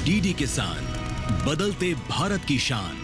DD किसान, बदलते भारत की शान।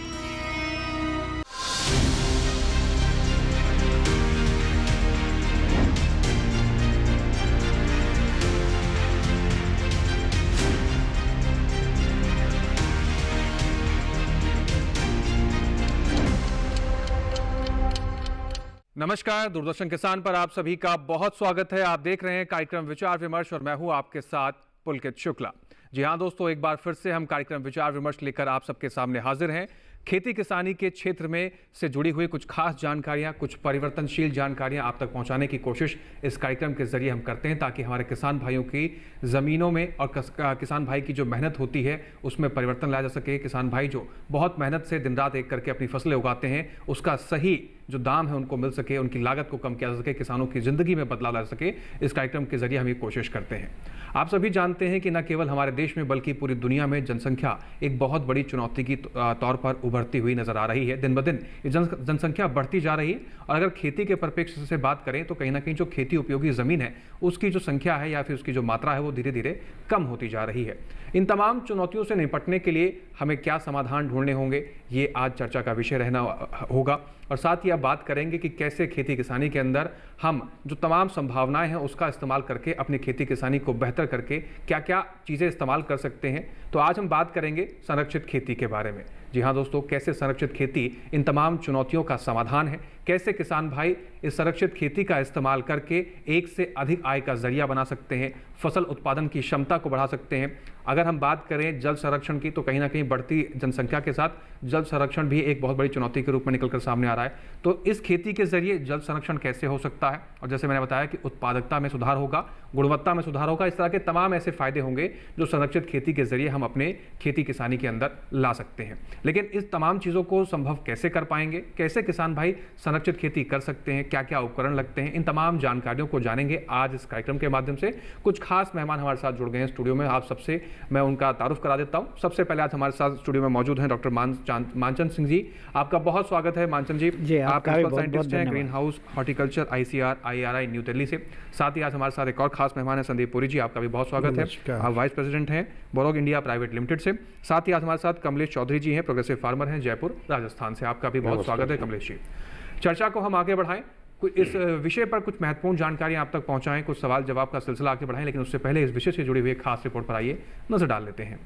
नमस्कार, दूरदर्शन किसान पर आप सभी का बहुत स्वागत है। आप देख रहे हैं कार्यक्रम विचार विमर्श और मैं हूं आपके साथ पुलकित शुक्ला। जी हां दोस्तों, एक बार फिर से हम कार्यक्रम विचार विमर्श लेकर आप सबके सामने हाजिर हैं। खेती किसानी के क्षेत्र में से जुड़ी हुई कुछ खास जानकारियां, कुछ परिवर्तनशील जानकारियां आप तक पहुंचाने की कोशिश इस कार्यक्रम के जरिए हम करते हैं, ताकि हमारे किसान भाइयों की ज़मीनों में और किसान भाई की जो मेहनत होती है उसमें परिवर्तन लाया जा सके। किसान भाई जो बहुत मेहनत से दिन रात एक करके अपनी फसलें उगाते हैं, उसका सही जो दाम है उनको मिल सके, उनकी लागत को कम किया जा सके, किसानों की ज़िंदगी में बदलाव ला सके। इस कार्यक्रम के जरिए हम ये कोशिश करते हैं। आप सभी जानते हैं कि न केवल हमारे देश में बल्कि पूरी दुनिया में जनसंख्या एक बहुत बड़ी चुनौती की तौर पर उभरती हुई नजर आ रही है। दिन ब दिन ये जनसंख्या बढ़ती जा रही है और अगर खेती के परिप्रेक्ष्य से बात करें तो कहीं ना कहीं जो खेती उपयोगी ज़मीन है उसकी जो संख्या है या फिर उसकी जो मात्रा है वो धीरे धीरे कम होती जा रही है। इन तमाम चुनौतियों से निपटने के लिए हमें क्या समाधान ढूंढने होंगे, ये आज चर्चा का विषय रहना होगा। और साथ ही आप बात करेंगे कि कैसे खेती किसानी के अंदर हम जो तमाम संभावनाएं हैं उसका इस्तेमाल करके अपनी खेती किसानी को बेहतर करके क्या क्या चीज़ें इस्तेमाल कर सकते हैं। तो आज हम बात करेंगे संरक्षित खेती के बारे में। जी हाँ दोस्तों, कैसे संरक्षित खेती इन तमाम चुनौतियों का समाधान है, कैसे किसान भाई इस संरक्षित खेती का इस्तेमाल करके एक से अधिक आय का जरिया बना सकते हैं, फसल उत्पादन की क्षमता को बढ़ा सकते हैं। अगर हम बात करें जल संरक्षण की तो कहीं ना कहीं बढ़ती जनसंख्या के साथ जल संरक्षण भी एक बहुत बड़ी चुनौती के रूप में निकलकर सामने आ रहा है। तो इस खेती के जरिए जल संरक्षण कैसे हो सकता है, और जैसे मैंने बताया कि उत्पादकता में सुधार होगा, गुणवत्ता में सुधार होगा, इस तरह के तमाम ऐसे फायदे होंगे जो संरक्षित खेती के जरिए हम अपने खेती किसानी के अंदर ला सकते हैं। लेकिन इस तमाम चीज़ों को संभव कैसे कर पाएंगे, कैसे किसान भाई संरक्षित खेती कर सकते हैं, क्या क्या उपकरण लगते हैं, इन तमाम जानकारियों को जानेंगे आज इस कार्यक्रम के माध्यम से। कुछ खास मेहमान हमारे साथ जुड़ गए हैं स्टूडियो में। आप सबसे मैं उनका तारुफ करा देता हूं। सबसे पहले आज हमारे साथ स्टूडियो में मौजूद हैं डॉक्टर मानचंद सिंह जी। आपका बहुत स्वागत है मानचंद जी। आप प्रिंसिपल साइंटिस्ट हैं green house horticulture ICR IRI new Delhi से। साथ ही आज हमारे साथ एक और खास मेहमान है संदीप पुरी जी, आपका भी बहुत स्वागत है। आप वाइस प्रेसिडेंट हैं बोरोग इंडिया प्राइवेट लिमिटेड से। साथ ही आज हमारे साथ कमलेश चौधरी जी हैं, प्रोग्रेसिव फार्मर हैं, जयपुर राजस्थान से। आपका भी बहुत स्वागत है कमलेश जी। चर्चा को हम आगे बढ़ाएं, इस विषय पर कुछ महत्वपूर्ण जानकारी आप तक पहुंचाएं, कुछ सवाल जवाब का सिलसिला आगे बढ़ाएं, लेकिन उससे पहले इस विषय से जुड़ी हुई एक खास रिपोर्ट पर आइए नजर डाल लेते हैं।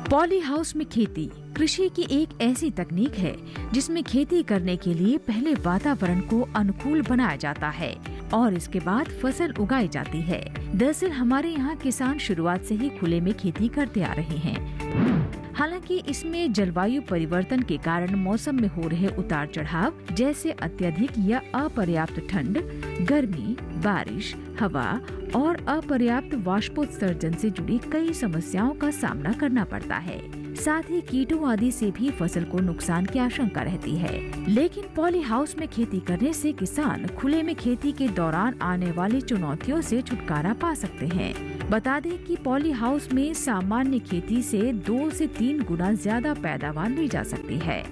पॉली हाउस में खेती कृषि की एक ऐसी तकनीक है जिसमें खेती करने के लिए पहले वातावरण को अनुकूल बनाया जाता है और इसके बाद फसल उगाई जाती है। दरअसल हमारे यहाँ किसान शुरुआत से ही खुले में खेती करते आ रहे हैं। हालांकि इसमें जलवायु परिवर्तन के कारण मौसम में हो रहे उतार चढ़ाव, जैसे अत्यधिक या अपर्याप्त ठंड, गर्मी, बारिश, हवा और अपर्याप्त वाष्पोत्सर्जन से जुड़ी कई समस्याओं का सामना करना पड़ता है। साथ ही कीटों आदि से भी फसल को नुकसान की आशंका रहती है। लेकिन पॉली हाउस में खेती करने से किसान खुले में खेती के दौरान आने वाली चुनौतियों से छुटकारा पा सकते हैं। बता दें कि पॉली हाउस में सामान्य खेती से 2 से 3 गुना ज्यादा पैदावार ली जा सकती है।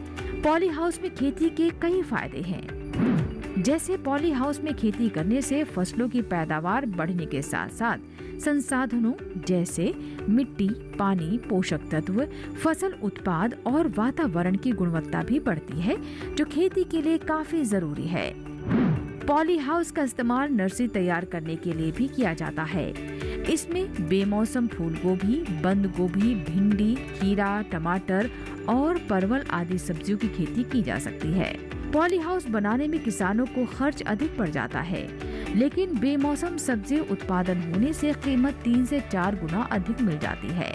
पॉली हाउस में खेती के कई फायदे हैं, जैसे पॉली हाउस में खेती करने से फसलों की पैदावार बढ़ने के साथ साथ संसाधनों जैसे मिट्टी, पानी, पोषक तत्व, फसल उत्पाद और वातावरण की गुणवत्ता भी बढ़ती है, जो खेती के लिए काफी जरूरी है। पॉली हाउस का इस्तेमाल नर्सरी तैयार करने के लिए भी किया जाता है। इसमें बेमौसम फूल गोभी, बंद गोभी, भिंडी, खीरा, टमाटर और परवल आदि सब्जियों की खेती की जा सकती है। पॉली हाउस बनाने में किसानों को खर्च अधिक पड़ जाता है, लेकिन बेमौसम सब्जी उत्पादन होने से कीमत 3 से 4 गुना अधिक मिल जाती है।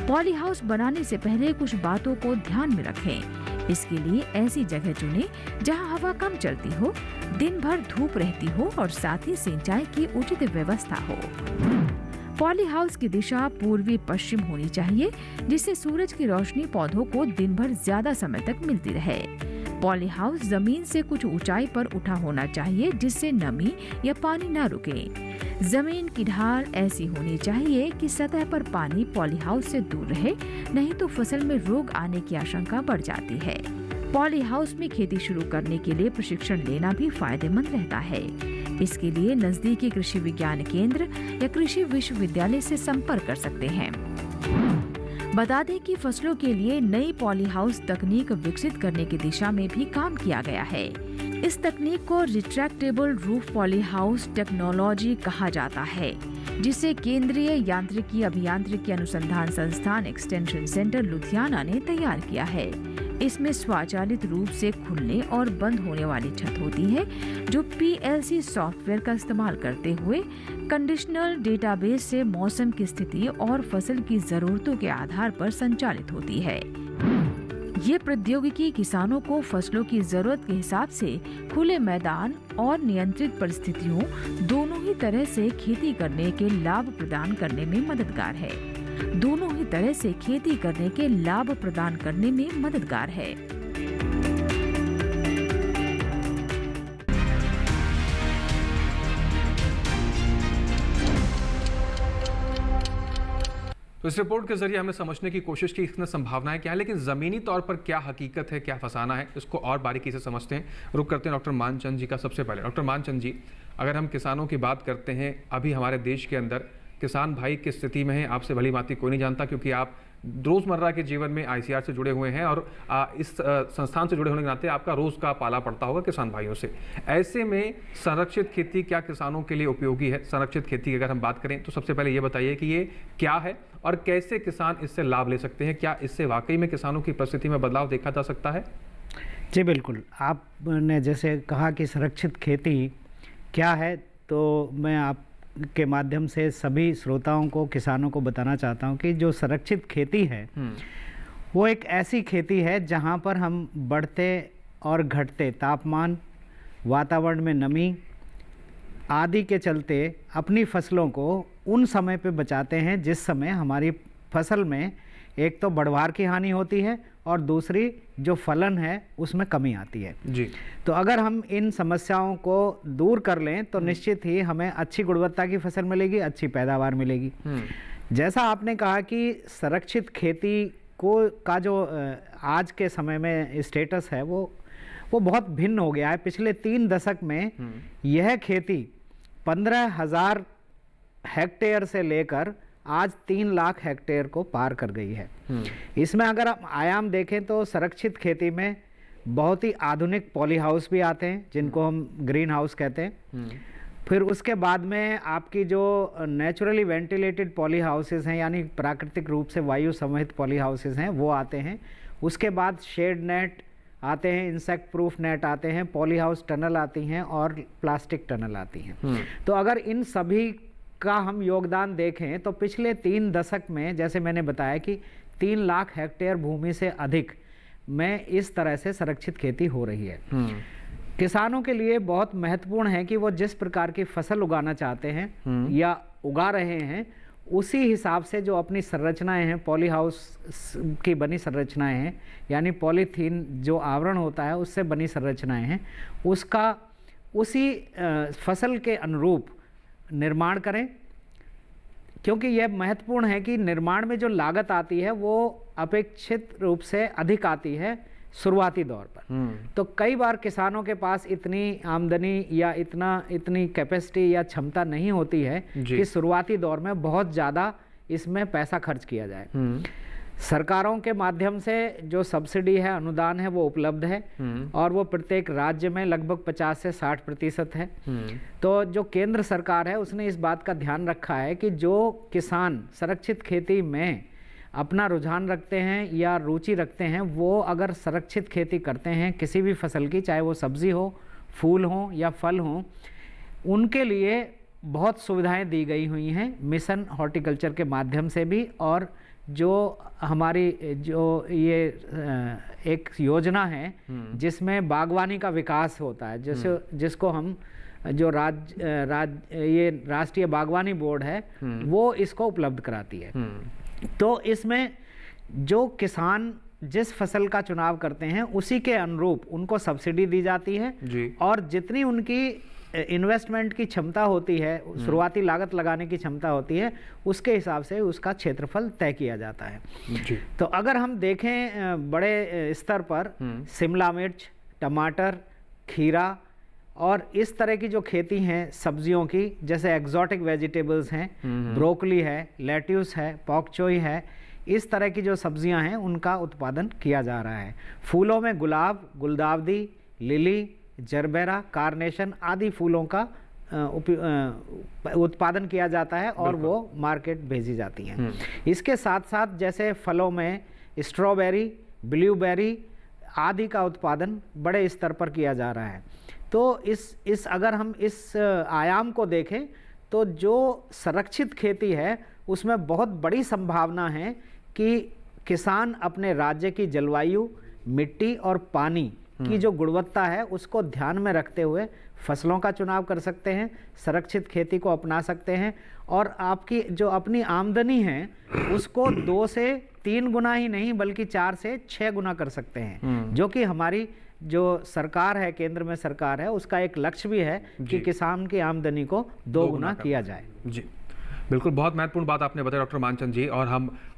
पॉली हाउस बनाने से पहले कुछ बातों को ध्यान में रखें। इसके लिए ऐसी जगह चुनें जहां हवा कम चलती हो, दिन भर धूप रहती हो और साथ ही सिंचाई की उचित व्यवस्था हो। पॉली हाउस की दिशा पूर्वी पश्चिम होनी चाहिए, जिससे सूरज की रोशनी पौधों को दिन भर ज्यादा समय तक मिलती रहे। पॉली हाउस जमीन से कुछ ऊंचाई पर उठा होना चाहिए, जिससे नमी या पानी न रुके। जमीन की ढाल ऐसी होनी चाहिए कि सतह पर पानी पॉली हाउस से दूर रहे, नहीं तो फसल में रोग आने की आशंका बढ़ जाती है। पॉली हाउस में खेती शुरू करने के लिए प्रशिक्षण लेना भी फायदेमंद रहता है। इसके लिए नजदीकी कृषि विज्ञान केंद्र या कृषि विश्वविद्यालय से संपर्क कर सकते हैं। बता दें कि फसलों के लिए नई पॉली हाउस तकनीक विकसित करने की दिशा में भी काम किया गया है। इस तकनीक को retractable roof poly house technology कहा जाता है, जिसे केंद्रीय यांत्रिकी अभियांत्रिकी अनुसंधान संस्थान एक्सटेंशन सेंटर लुधियाना ने तैयार किया है। इसमें स्वचालित रूप से खुलने और बंद होने वाली छत होती है, जो PLC सॉफ्टवेयर का इस्तेमाल करते हुए कंडीशनल डेटाबेस से मौसम की स्थिति और फसल की जरूरतों के आधार पर संचालित होती है। ये प्रौद्योगिकी किसानों को फसलों की जरूरत के हिसाब से खुले मैदान और नियंत्रित परिस्थितियों दोनों ही तरह से खेती करने के लाभ प्रदान करने में मददगार है। तो इस रिपोर्ट के जरिए हमने समझने की कोशिश की इसमें संभावनाएं क्या है, लेकिन जमीनी तौर पर क्या हकीकत है, क्या फसाना है, इसको और बारीकी से समझते हैं। रुक करते हैं डॉक्टर मानचंद जी का। सबसे पहले डॉक्टर मानचंद जी, अगर हम किसानों की बात करते हैं, अभी हमारे देश के अंदर किसान भाई किस स्थिति में है आपसे भली भांति कोई नहीं जानता, क्योंकि आप रोज़मर्रा के जीवन में ICR से जुड़े हुए हैं और इस संस्थान से जुड़े होने के नाते आपका रोज़ का पाला पड़ता होगा किसान भाइयों से। ऐसे में संरक्षित खेती क्या किसानों के लिए उपयोगी है? संरक्षित खेती की अगर हम बात करें तो सबसे पहले ये बताइए कि ये क्या है और कैसे किसान इससे लाभ ले सकते हैं? क्या इससे वाकई में किसानों की परिस्थिति में बदलाव देखा जा सकता है? जी बिल्कुल, आपने जैसे कहा कि संरक्षित खेती क्या है, तो मैं आप के माध्यम से सभी श्रोताओं को, किसानों को बताना चाहता हूं कि जो संरक्षित खेती है वो एक ऐसी खेती है जहां पर हम बढ़ते और घटते तापमान, वातावरण में नमी आदि के चलते अपनी फसलों को उन समय पे बचाते हैं जिस समय हमारी फसल में एक तो बढ़वार की हानि होती है और दूसरी जो फलन है उसमें कमी आती है जी। तो अगर हम इन समस्याओं को दूर कर लें तो निश्चित ही हमें अच्छी गुणवत्ता की फसल मिलेगी, अच्छी पैदावार मिलेगी। जैसा आपने कहा कि संरक्षित खेती का जो आज के समय में स्टेटस है वो बहुत भिन्न हो गया है। पिछले 3 दशक में यह खेती 15,000 हेक्टेयर से लेकर आज 3 लाख हेक्टेयर को पार कर गई है। इसमें अगर आप आयाम देखें तो संरक्षित खेती में बहुत ही आधुनिक पॉली हाउस भी आते हैं जिनको हम ग्रीन हाउस कहते हैं। फिर उसके बाद में आपकी जो नेचुरली वेंटिलेटेड पॉली हाउसेस हैं, यानी प्राकृतिक रूप से वायु संवहित पॉली हाउसेस हैं, वो आते हैं। उसके बाद शेड नेट आते हैं, इंसेक्ट प्रूफ नेट आते हैं, पॉली हाउस टनल आती हैं और प्लास्टिक टनल आती हैं। तो अगर इन सभी का हम योगदान देखें तो पिछले 3 दशक में, जैसे मैंने बताया कि 3 लाख हेक्टेयर भूमि से अधिक में इस तरह से संरक्षित खेती हो रही है। किसानों के लिए बहुत महत्वपूर्ण है कि वो जिस प्रकार की फसल उगाना चाहते हैं या उगा रहे हैं, उसी हिसाब से जो अपनी संरचनाएं हैं, पॉली हाउस की बनी संरचनाएं हैं, यानी पॉलीथीन जो आवरण होता है उससे बनी संरचनाएं हैं, उसका उसी फसल के अनुरूप निर्माण करें। क्योंकि यह महत्वपूर्ण है कि निर्माण में जो लागत आती है वो अपेक्षित रूप से अधिक आती है शुरुआती दौर पर। तो कई बार किसानों के पास इतनी आमदनी या इतनी कैपेसिटी या क्षमता नहीं होती है कि शुरुआती दौर में बहुत ज़्यादा इसमें पैसा खर्च किया जाए। सरकारों के माध्यम से जो सब्सिडी है, अनुदान है, वो उपलब्ध है और वो प्रत्येक राज्य में लगभग 50 से 60% है। तो जो केंद्र सरकार है उसने इस बात का ध्यान रखा है कि जो किसान संरक्षित खेती में अपना रुझान रखते हैं या रुचि रखते हैं, वो अगर संरक्षित खेती करते हैं किसी भी फसल की, चाहे वो सब्जी हो, फूल हो या फल हो, उनके लिए बहुत सुविधाएं दी गई हुई हैं मिशन हॉर्टिकल्चर के माध्यम से भी। और जो हमारी जो ये एक योजना है जिसमें बागवानी का विकास होता है, जिसको हम जो ये राष्ट्रीय बागवानी बोर्ड है वो इसको उपलब्ध कराती है। तो इसमें जो किसान जिस फसल का चुनाव करते हैं उसी के अनुरूप उनको सब्सिडी दी जाती है और जितनी उनकी इन्वेस्टमेंट की क्षमता होती है, शुरुआती लागत लगाने की क्षमता होती है, उसके हिसाब से उसका क्षेत्रफल तय किया जाता है। जी। तो अगर हम देखें बड़े स्तर पर शिमला मिर्च, टमाटर, खीरा और इस तरह की जो खेती हैं सब्जियों की, जैसे एक्जॉटिक वेजिटेबल्स हैं, ब्रोकली है, लेट्यूस है, पॉक चोई है, इस तरह की जो सब्जियां हैं उनका उत्पादन किया जा रहा है। फूलों में गुलाब, गुलदावदी, लिली, जरबेरा, कार्नेशन आदि फूलों का उत्पादन किया जाता है और वो मार्केट भेजी जाती हैं। इसके साथ साथ जैसे फलों में स्ट्रॉबेरी, ब्लूबेरी आदि का उत्पादन बड़े स्तर पर किया जा रहा है। तो इस अगर हम इस आयाम को देखें तो जो संरक्षित खेती है उसमें बहुत बड़ी संभावना है कि किसान अपने राज्य की जलवायु, मिट्टी और पानी की जो गुणवत्ता है उसको ध्यान में रखते हुए फसलों का चुनाव कर सकते हैं, संरक्षित खेती को अपना सकते हैं और आपकी जो अपनी आमदनी है उसको 2 से 3 गुना ही नहीं बल्कि 4 से 6 गुना कर सकते हैं, जो कि हमारी जो सरकार है, केंद्र में सरकार है, उसका एक लक्ष्य भी है कि किसान की आमदनी को 2 गुना किया जाए। जी, बिल्कुल, बहुत महत्वपूर्ण बात आपने बताया डॉक्टर मानचंद जी। और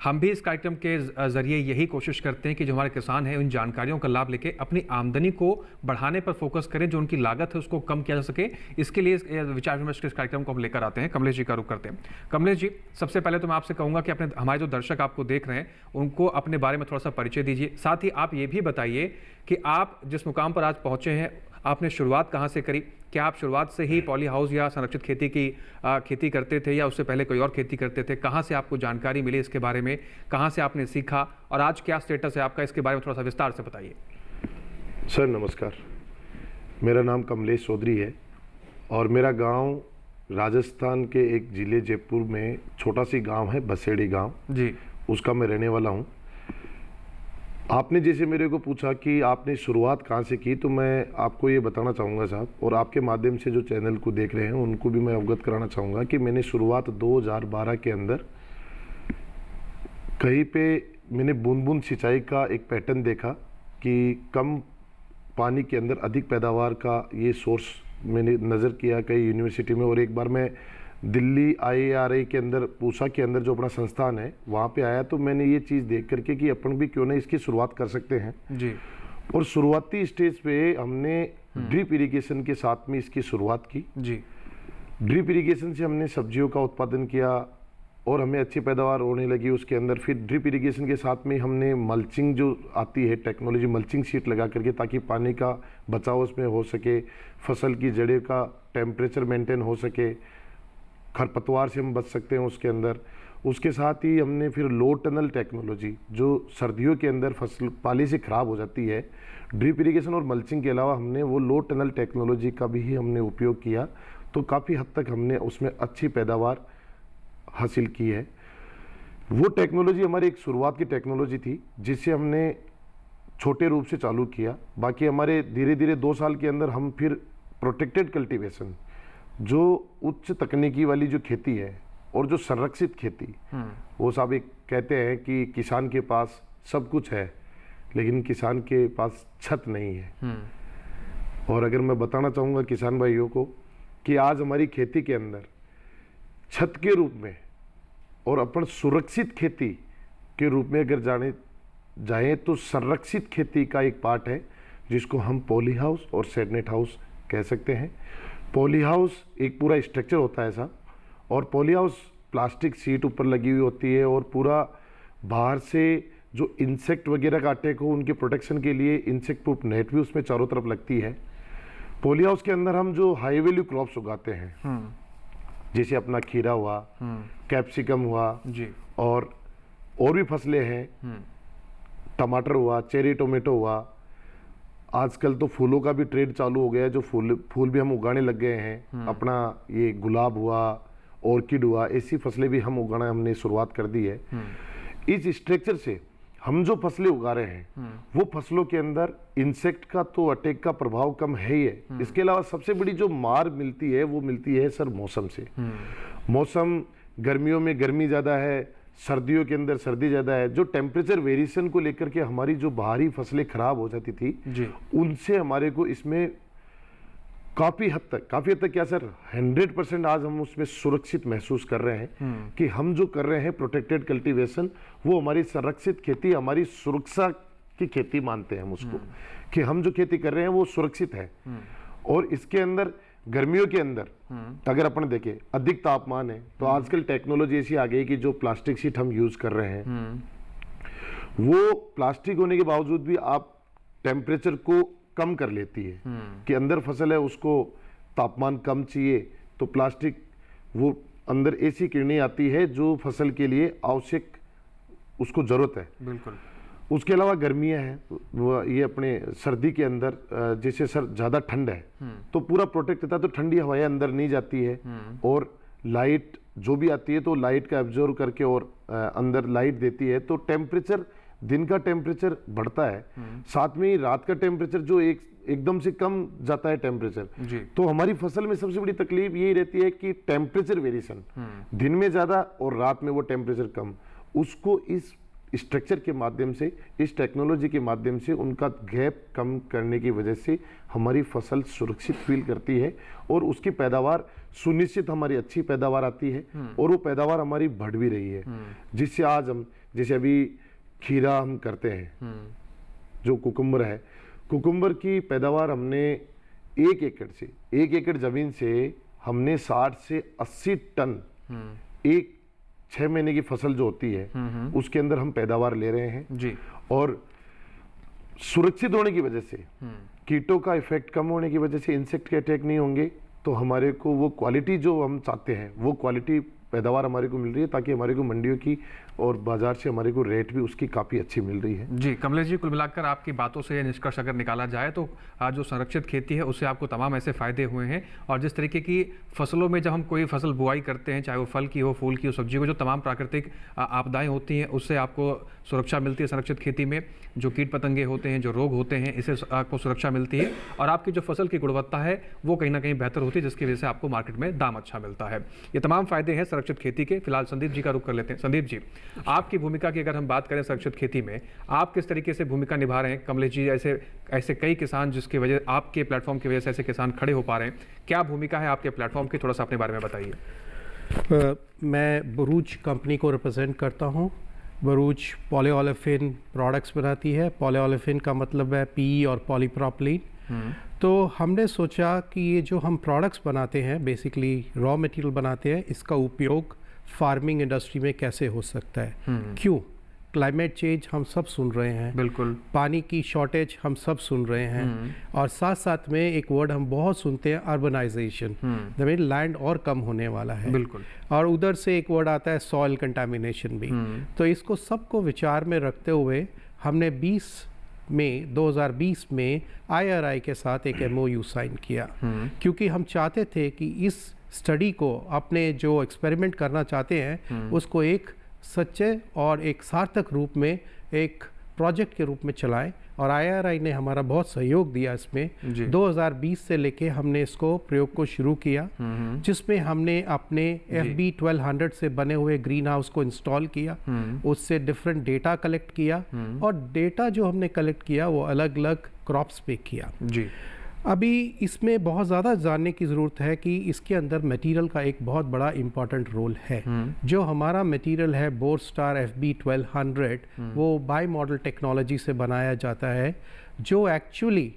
हम भी इस कार्यक्रम के जरिए यही कोशिश करते हैं कि जो हमारे किसान हैं उन जानकारियों का लाभ लेके अपनी आमदनी को बढ़ाने पर फोकस करें, जो उनकी लागत है उसको कम किया जा सके। इसके लिए विचार विमर्श के इस कार्यक्रम को हम लेकर आते हैं। कमलेश जी का रुख करते हैं। कमलेश जी, सबसे पहले तो मैं आपसे कहूँगा कि अपने हमारे जो दर्शक आपको देख रहे हैं उनको अपने बारे में थोड़ा सा परिचय दीजिए। साथ ही आप ये भी बताइए कि आप जिस मुकाम पर आज पहुँचे हैं आपने शुरुआत कहाँ से करी? क्या आप शुरुआत से ही पॉली हाउस या संरक्षित खेती की खेती करते थे या उससे पहले कोई और खेती करते थे? कहाँ से आपको जानकारी मिली इसके बारे में? कहाँ से आपने सीखा और आज क्या स्टेटस है आपका? इसके बारे में थोड़ा सा विस्तार से बताइए। सर नमस्कार, मेरा नाम कमलेश चौधरी है और मेरा गांव राजस्थान के एक जिले जयपुर में छोटा सी गांव है बसेड़ी गांव जी, उसका मैं रहने वाला हूं। आपने जैसे मेरे को पूछा कि आपने शुरुआत कहाँ से की, तो मैं आपको ये बताना चाहूँगा साहब, और आपके माध्यम से जो चैनल को देख रहे हैं उनको भी मैं अवगत कराना चाहूँगा कि मैंने शुरुआत 2012 के अंदर कहीं पे मैंने बूंद बूंद सिंचाई का एक पैटर्न देखा कि कम पानी के अंदर अधिक पैदावार का ये सोर्स मैंने नज़र किया कई यूनिवर्सिटी में। और एक बार मैं दिल्ली IARI के अंदर पूसा के अंदर जो अपना संस्थान है वहाँ पे आया, तो मैंने ये चीज़ देख करके कि अपन भी क्यों ना इसकी शुरुआत कर सकते हैं जी। और शुरुआती स्टेज पे हमने ड्रिप इरिगेशन के साथ में इसकी शुरुआत की जी। ड्रिप इरिगेशन से हमने सब्जियों का उत्पादन किया और हमें अच्छी पैदावार होने लगी उसके अंदर। फिर ड्रिप इरिगेशन के साथ में हमने मल्चिंग जो आती है टेक्नोलॉजी, मल्चिंग शीट लगा करके ताकि पानी का बचाव उसमें हो सके, फसल की जड़ें का टेम्परेचर मेंटेन हो सके, खरपतवार से हम बच सकते हैं उसके अंदर। उसके साथ ही हमने फिर लो टनल टेक्नोलॉजी जो सर्दियों के अंदर फसल पाली से ख़राब हो जाती है, ड्रिप इरिगेशन और मल्चिंग के अलावा हमने वो लो टनल टेक्नोलॉजी का भी हमने उपयोग किया, तो काफ़ी हद तक हमने उसमें अच्छी पैदावार हासिल की है। वो टेक्नोलॉजी हमारी एक शुरुआत की टेक्नोलॉजी थी जिससे हमने छोटे रूप से चालू किया। बाकी हमारे धीरे धीरे 2 साल के अंदर हम फिर प्रोटेक्टेड कल्टीवेशन जो उच्च तकनीकी वाली जो खेती है और जो संरक्षित खेती, वो साहब एक कहते हैं कि किसान के पास सब कुछ है लेकिन किसान के पास छत नहीं है। और अगर मैं बताना चाहूँगा किसान भाइयों को कि आज हमारी खेती के अंदर छत के रूप में और अपन सुरक्षित खेती के रूप में अगर जाएं तो संरक्षित खेती का एक पार्ट है जिसको हम पॉली हाउस और शेडनेट हाउस कह सकते हैं। पॉली हाउस एक पूरा स्ट्रक्चर होता है ऐसा, और पॉली हाउस प्लास्टिक सीट ऊपर लगी हुई होती है और पूरा बाहर से जो इंसेक्ट वगैरह का अटैक हो उनके प्रोटेक्शन के लिए इंसेक्ट प्रूफ नेट भी उसमें चारों तरफ लगती है। पॉली हाउस के अंदर हम जो हाई वैल्यू क्रॉप्स उगाते हैं जैसे अपना खीरा हुआ, कैप्सिकम हुआ जी, और भी फसलें हैं, टमाटर हुआ, चेरी टोमेटो हुआ, आजकल तो फूलों का भी ट्रेड चालू हो गया है, जो फूल भी हम उगाने लग गए हैं। अपना ये गुलाब हुआ, ऑर्किड हुआ, ऐसी फसलें भी हम उगाना हमने शुरुआत कर दी है। इस स्ट्रक्चर से हम जो फसलें उगा रहे हैं वो फसलों के अंदर इंसेक्ट का तो अटैक का प्रभाव कम है ही है। इसके अलावा सबसे बड़ी जो मार मिलती है वो मिलती है सर मौसम से। मौसम गर्मियों में गर्मी ज़्यादा है, सर्दियों के अंदर सर्दी ज़्यादा है। जो टेम्परेचर वेरिएशन को लेकर के हमारी जो बाहरी फसलें खराब हो जाती थी उनसे हमारे को इसमें काफी हद तक क्या सर, 100% आज हम उसमें सुरक्षित महसूस कर रहे हैं कि हम जो कर रहे हैं प्रोटेक्टेड कल्टीवेशन, वो हमारी संरक्षित खेती, हमारी सुरक्षा की खेती मानते हैं हम उसको, कि हम जो खेती कर रहे हैं वो सुरक्षित है। और इसके अंदर गर्मियों के अंदर अगर अपन देखें अधिक तापमान है, तो आजकल टेक्नोलॉजी ऐसी आ गई कि जो प्लास्टिक शीट हम यूज कर रहे हैं, वो प्लास्टिक होने के बावजूद भी आप टेम्परेचर को कम कर लेती है, कि अंदर फसल है उसको तापमान कम चाहिए, तो प्लास्टिक वो अंदर ऐसी किरणें आती है जो फसल के लिए आवश्यक उसको जरूरत है। बिल्कुल। उसके अलावा गर्मियां हैं, ये अपने सर्दी के अंदर जैसे सर ज़्यादा ठंड है तो पूरा प्रोटेक्ट होता है, तो ठंडी हवाएं अंदर नहीं जाती है, और लाइट जो भी आती है तो लाइट का एब्जॉर्व करके और अंदर लाइट देती है, तो टेम्परेचर, दिन का टेम्परेचर बढ़ता है, साथ में ही रात का टेम्परेचर जो एकदम से कम जाता है टेम्परेचर। तो हमारी फसल में सबसे बड़ी तकलीफ यही रहती है कि टेम्परेचर वेरिएशन, दिन में ज़्यादा और रात में वो टेम्परेचर कम, उसको इस स्ट्रक्चर के माध्यम से, इस टेक्नोलॉजी के माध्यम से उनका गैप कम करने की वजह से हमारी फसल सुरक्षित फील करती है और उसकी पैदावार सुनिश्चित, हमारी अच्छी पैदावार आती है और वो पैदावार हमारी बढ़ भी रही है, जिससे आज हम जैसे अभी खीरा हम करते हैं, जो कुकुम्बर है, कुकुम्बर की पैदावार हमने 1 एकड़ जमीन से हमने 60 से 80 टन एक 6 महीने की फसल जो होती है उसके अंदर हम पैदावार ले रहे हैं जी। और सुरक्षित होने की वजह से, कीटों का इफेक्ट कम होने की वजह से, इंसेक्ट के अटैक नहीं होंगे, तो हमारे को वो क्वालिटी जो हम चाहते हैं वो क्वालिटी पैदावार हमारे को मिल रही है, ताकि हमारे को मंडियों की और बाजार से हमारे को रेट भी उसकी काफ़ी अच्छी मिल रही है। जी कमलेश जी, कुल मिलाकर आपकी बातों से ये निष्कर्ष अगर निकाला जाए तो आज जो संरक्षित खेती है उससे आपको तमाम ऐसे फायदे हुए हैं, और जिस तरीके की फसलों में जब हम कोई फसल बुआई करते हैं, चाहे वो फल की हो, फूल की हो, सब्जी को, जो तमाम प्राकृतिक आपदाएं होती हैं उससे आपको सुरक्षा मिलती है संरक्षित खेती में, जो कीट पतंगे होते हैं, जो रोग होते हैं, इससे आपको सुरक्षा मिलती है, और आपकी जो फसल की गुणवत्ता है वो कहीं ना कहीं बेहतर होती है, जिसकी वजह से आपको मार्केट में दाम अच्छा मिलता है। ये तमाम फायदे हैं संरक्षित खेती के। फिलहाल संदीप जी का रुख कर लेते हैं। संदीप जी, आपकी भूमिका की अगर हम बात करें संरक्षित खेती में, आप किस तरीके से भूमिका निभा रहे हैं? कमलेश जी ऐसे कई किसान जिसकी वजह, आपके प्लेटफॉर्म की वजह से ऐसे किसान खड़े हो पा रहे हैं, क्या भूमिका है आपके प्लेटफॉर्म की, थोड़ा सा अपने बारे में बताइए। मैं बरूच कंपनी को रिप्रेजेंट करता हूँ। बरूच पॉलीओलेफिन प्रोडक्ट्स बनाती है। पॉलीओलेफिन का मतलब है पी और पॉलीप्रोपिलीन। तो हमने सोचा कि ये जो हम प्रोडक्ट्स बनाते हैं, बेसिकली रॉ मटेरियल बनाते हैं, इसका उपयोग फार्मिंग इंडस्ट्री में कैसे हो सकता है। क्यों? क्लाइमेट चेंज हम सब सुन रहे हैं, बिल्कुल, पानी की शॉर्टेज हम सब सुन रहे हैं, और साथ साथ में एक वर्ड हम बहुत सुनते हैं, अर्बनाइजेशन, मीन लैंड और कम होने वाला है, बिल्कुल, और उधर से एक वर्ड आता है सॉइल कंटामिनेशन भी। तो इसको सबको विचार में रखते हुए हमने 2020 में IRI के साथ एक MOU साइन किया, क्योंकि हम चाहते थे कि इस स्टडी को, अपने जो एक्सपेरिमेंट करना चाहते हैं उसको एक सच्चे और एक सार्थक रूप में एक प्रोजेक्ट के रूप में चलाएं, और IRI ने हमारा बहुत सहयोग दिया इसमें। 2020 से लेके हमने इसको प्रयोग को शुरू किया, जिसमें हमने अपने FB 1200 से बने हुए ग्रीन हाउस को इंस्टॉल किया, उससे डिफरेंट डेटा कलेक्ट किया, और डेटा जो हमने कलेक्ट किया वो अलग अलग क्रॉप्स पे किया। जी। अभी इसमें बहुत ज़्यादा जानने की ज़रूरत है कि इसके अंदर मटेरियल का एक बहुत बड़ा इम्पॉर्टेंट रोल है। जो हमारा मटेरियल है बोरस्टार FB 1200, वो बाई मॉडल टेक्नोलॉजी से बनाया जाता है, जो एक्चुअली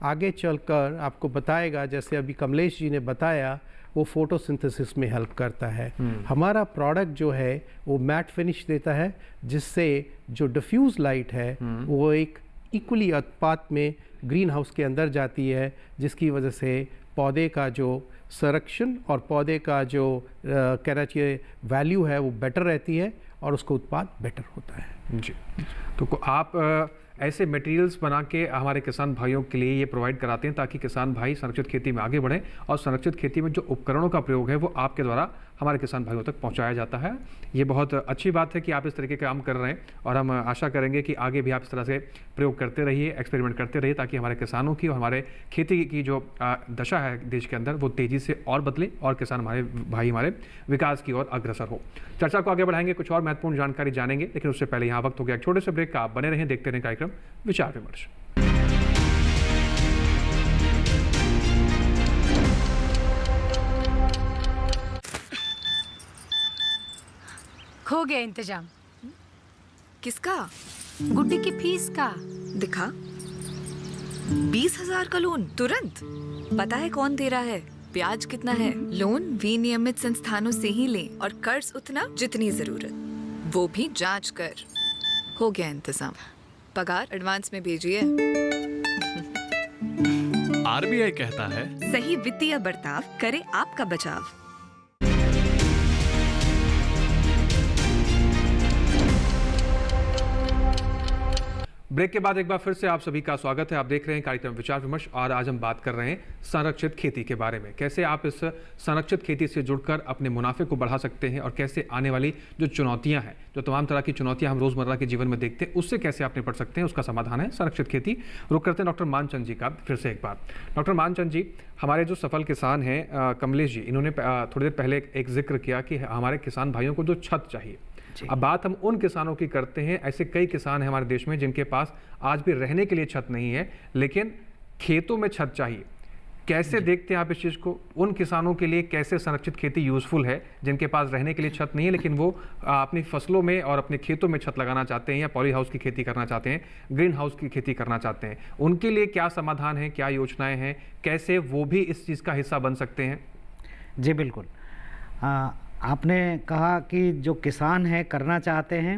आगे चलकर आपको बताएगा, जैसे अभी कमलेश जी ने बताया, वो फोटोसिंथेसिस में हेल्प करता है। हमारा प्रोडक्ट जो है वो मैट फिनिश देता है, जिससे जो डिफ्यूज़ लाइट है वो एक इक्वली अनुपात में ग्रीन हाउस के अंदर जाती है, जिसकी वजह से पौधे का जो संरक्षण और पौधे का जो कहना चाहिए वैल्यू है वो बेटर रहती है, और उसका उत्पाद बेटर होता है। जी, तो आप ऐसे मटेरियल्स बना के हमारे किसान भाइयों के लिए ये प्रोवाइड कराते हैं, ताकि किसान भाई संरक्षित खेती में आगे बढ़ें, और संरक्षित खेती में जो उपकरणों का प्रयोग है वो आपके द्वारा हमारे किसान भाइयों तक पहुंचाया जाता है। ये बहुत अच्छी बात है कि आप इस तरीके के काम कर रहे हैं, और हम आशा करेंगे कि आगे भी आप इस तरह से प्रयोग करते रहिए, एक्सपेरिमेंट करते रहिए, ताकि हमारे किसानों की और हमारे खेती की जो दशा है देश के अंदर वो तेज़ी से और बदले, और किसान हमारे विकास की ओर अग्रसर हो। चर्चा को आगे बढ़ाएंगे, कुछ और महत्वपूर्ण जानकारी जानेंगे, लेकिन उससे पहले यहाँ वक्त हो गया एक छोटे से ब्रेक का। आप बने रहें, देखते रहें कार्यक्रम विचार विमर्श। हो गया इंतजाम। किसका? गुड्डी की फीस का। दिखा। 20,000 का लोन तुरंत। पता है कौन दे रहा है, ब्याज कितना है? लोन विनियमित संस्थानों से ही लें और कर्ज उतना जितनी जरूरत, वो भी जांच कर। हो गया इंतजाम। पगार एडवांस में भेजिए। आरबीआई कहता है, सही वित्तीय बर्ताव करे आपका बचाव। ब्रेक के बाद एक बार फिर से आप सभी का स्वागत है। आप देख रहे हैं कार्यक्रम विचार विमर्श और आज हम बात कर रहे हैं संरक्षित खेती के बारे में। कैसे आप इस संरक्षित खेती से जुड़कर अपने मुनाफे को बढ़ा सकते हैं और कैसे आने वाली जो चुनौतियां हैं, जो तमाम तरह की चुनौतियां हम रोजमर्रा के जीवन में देखते हैं, उससे कैसे आप निपट सकते हैं, उसका समाधान है संरक्षित खेती। रुक करते हैं डॉक्टर मानचंद जी का फिर से एक बार। डॉक्टर मानचंद जी, हमारे जो सफल किसान हैं कमलेश जी, इन्होंने थोड़ी देर पहले एक जिक्र किया कि हमारे किसान भाइयों को जो छत चाहिए। अब बात हम उन किसानों की करते हैं, ऐसे कई किसान हैं हमारे देश में जिनके पास आज भी रहने के लिए छत नहीं है, लेकिन खेतों में छत चाहिए। कैसे देखते हैं आप इस चीज़ को? उन किसानों के लिए कैसे संरक्षित खेती यूजफुल है जिनके पास रहने के लिए छत नहीं है, लेकिन वो अपनी फसलों में और अपने खेतों में छत लगाना चाहते हैं या पॉली हाउस की खेती करना चाहते हैं, ग्रीन हाउस की खेती करना चाहते हैं? उनके लिए क्या समाधान है, क्या योजनाएं हैं, कैसे वो भी इस चीज़ का हिस्सा बन सकते हैं? जी बिल्कुल। आपने कहा कि जो किसान हैं करना चाहते हैं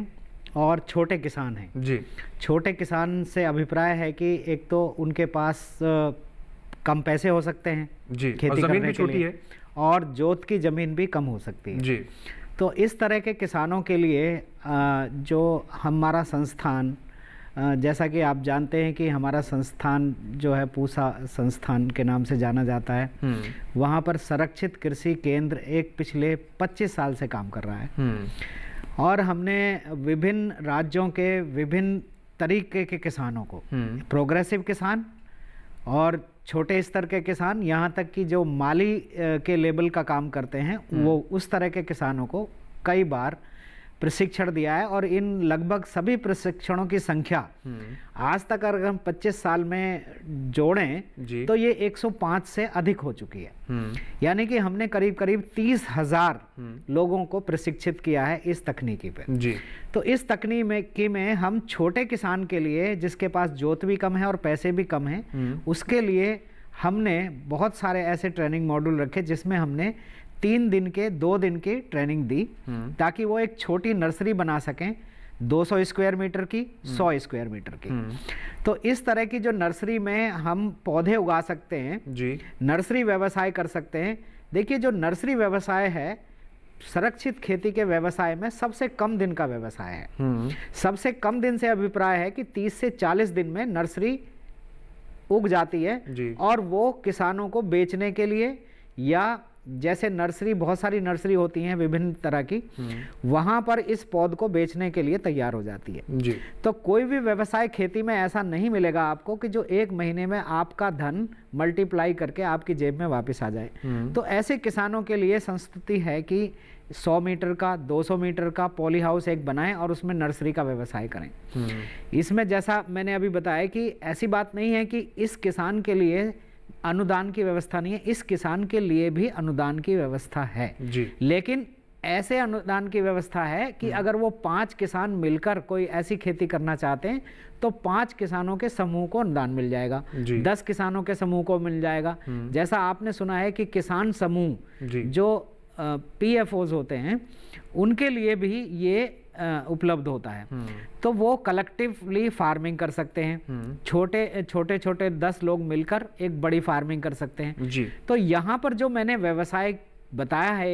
और छोटे किसान हैं। जी। छोटे किसान से अभिप्राय है कि एक तो उनके पास कम पैसे हो सकते हैं जी, खेती और ज़मीन करने भी के छोटी लिए, है और जोत की ज़मीन भी कम हो सकती है। जी। तो इस तरह के किसानों के लिए जो हमारा संस्थान, जैसा कि आप जानते हैं कि हमारा संस्थान जो है पूसा संस्थान के नाम से जाना जाता है, वहाँ पर संरक्षित कृषि केंद्र एक पिछले 25 साल से काम कर रहा है। और हमने विभिन्न राज्यों के विभिन्न तरीके के किसानों को, प्रोग्रेसिव किसान और छोटे स्तर के किसान, यहाँ तक कि जो माली के लेवल का काम करते हैं, वो उस तरह के किसानों को कई बार प्रशिक्षण दिया है। और इन लगभग सभी प्रशिक्षणों की संख्या आज तक अगर हम 25 साल में जोड़ें तो ये 105 से अधिक हो चुकी है। यानी कि हमने करीब करीब 30,000 लोगों को प्रशिक्षित किया है इस तकनीकी पे। जी। तो इस तकनीकी में हम छोटे किसान के लिए, जिसके पास जोत भी कम है और पैसे भी कम है, उसके लिए हमने बहुत सारे ऐसे ट्रेनिंग मॉड्यूल रखे जिसमें हमने 3 दिन के 2 दिन की ट्रेनिंग दी, ताकि वो एक छोटी नर्सरी बना सकें, 200 स्क्वायर मीटर की, 100 स्क्वायर मीटर की। तो इस तरह की जो नर्सरी में हम पौधे उगा सकते हैं जी, नर्सरी व्यवसाय कर सकते हैं। देखिए, जो नर्सरी व्यवसाय है संरक्षित खेती के व्यवसाय में सबसे कम दिन का व्यवसाय है। सबसे कम दिन से अभिप्राय है कि 30 से 40 दिन में नर्सरी उग जाती है जी। और वो किसानों को बेचने के लिए, या जैसे नर्सरी, बहुत सारी नर्सरी होती हैं विभिन्न तरह की, वहां पर इस पौध को बेचने के लिए तैयार हो जाती है जी। तो कोई भी व्यवसाय खेती में ऐसा नहीं मिलेगा आपको कि जो 1 महीने में आपका धन मल्टीप्लाई करके आपकी जेब में वापस आ जाए। तो ऐसे किसानों के लिए संस्तुति है कि 100 मीटर का, 200 मीटर का पॉली हाउस एक बनाएं और उसमें नर्सरी का व्यवसाय करें। इसमें जैसा मैंने अभी बताया कि ऐसी बात नहीं है कि इस किसान के लिए अनुदान की व्यवस्था नहीं है, इस किसान के लिए भी अनुदान की व्यवस्था है जी। लेकिन ऐसे अनुदान की व्यवस्था है कि अगर वो 5 किसान मिलकर कोई ऐसी खेती करना चाहते हैं तो 5 किसानों के समूह को अनुदान मिल जाएगा, 10 किसानों के समूह को मिल जाएगा। जैसा आपने सुना है कि किसान समूह जो PFOs होते हैं, उनके लिए भी ये उपलब्ध होता है। तो वो कलेक्टिवली फार्मिंग कर सकते हैं, छोटे छोटे 10 लोग मिलकर एक बड़ी फार्मिंग कर सकते हैं जी। तो यहाँ पर जो मैंने व्यवसाय बताया है,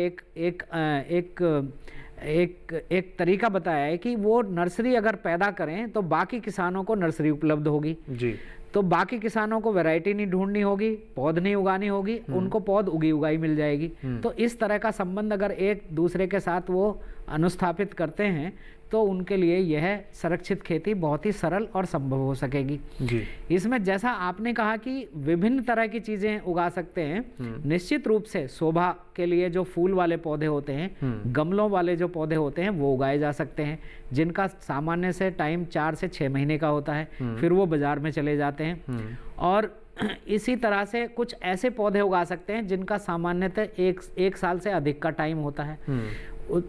एक तरीका बताया है कि वो नर्सरी अगर पैदा करें तो बाकी किसानों को नर्सरी उपलब्ध होगी जी। तो बाकी किसानों को वैरायटी नहीं ढूंढनी होगी, पौध नहीं उगानी होगी, उनको पौध उगी उगाई मिल जाएगी। तो इस तरह का संबंध अगर एक दूसरे के साथ वो अनुस्थापित करते हैं तो उनके लिए यह संरक्षित खेती बहुत ही सरल और संभव हो सकेगी जी। इसमें जैसा आपने कहा कि विभिन्न तरह की चीजें उगा सकते हैं, निश्चित रूप से शोभा के लिए जो फूल वाले पौधे होते हैं, गमलों वाले जो पौधे होते हैं, वो उगाए जा सकते हैं, जिनका सामान्य से टाइम 4 से 6 महीने का होता है, फिर वो बाजार में चले जाते हैं। और इसी तरह से कुछ ऐसे पौधे उगा सकते हैं जिनका सामान्यतः 1 साल से अधिक का टाइम होता है।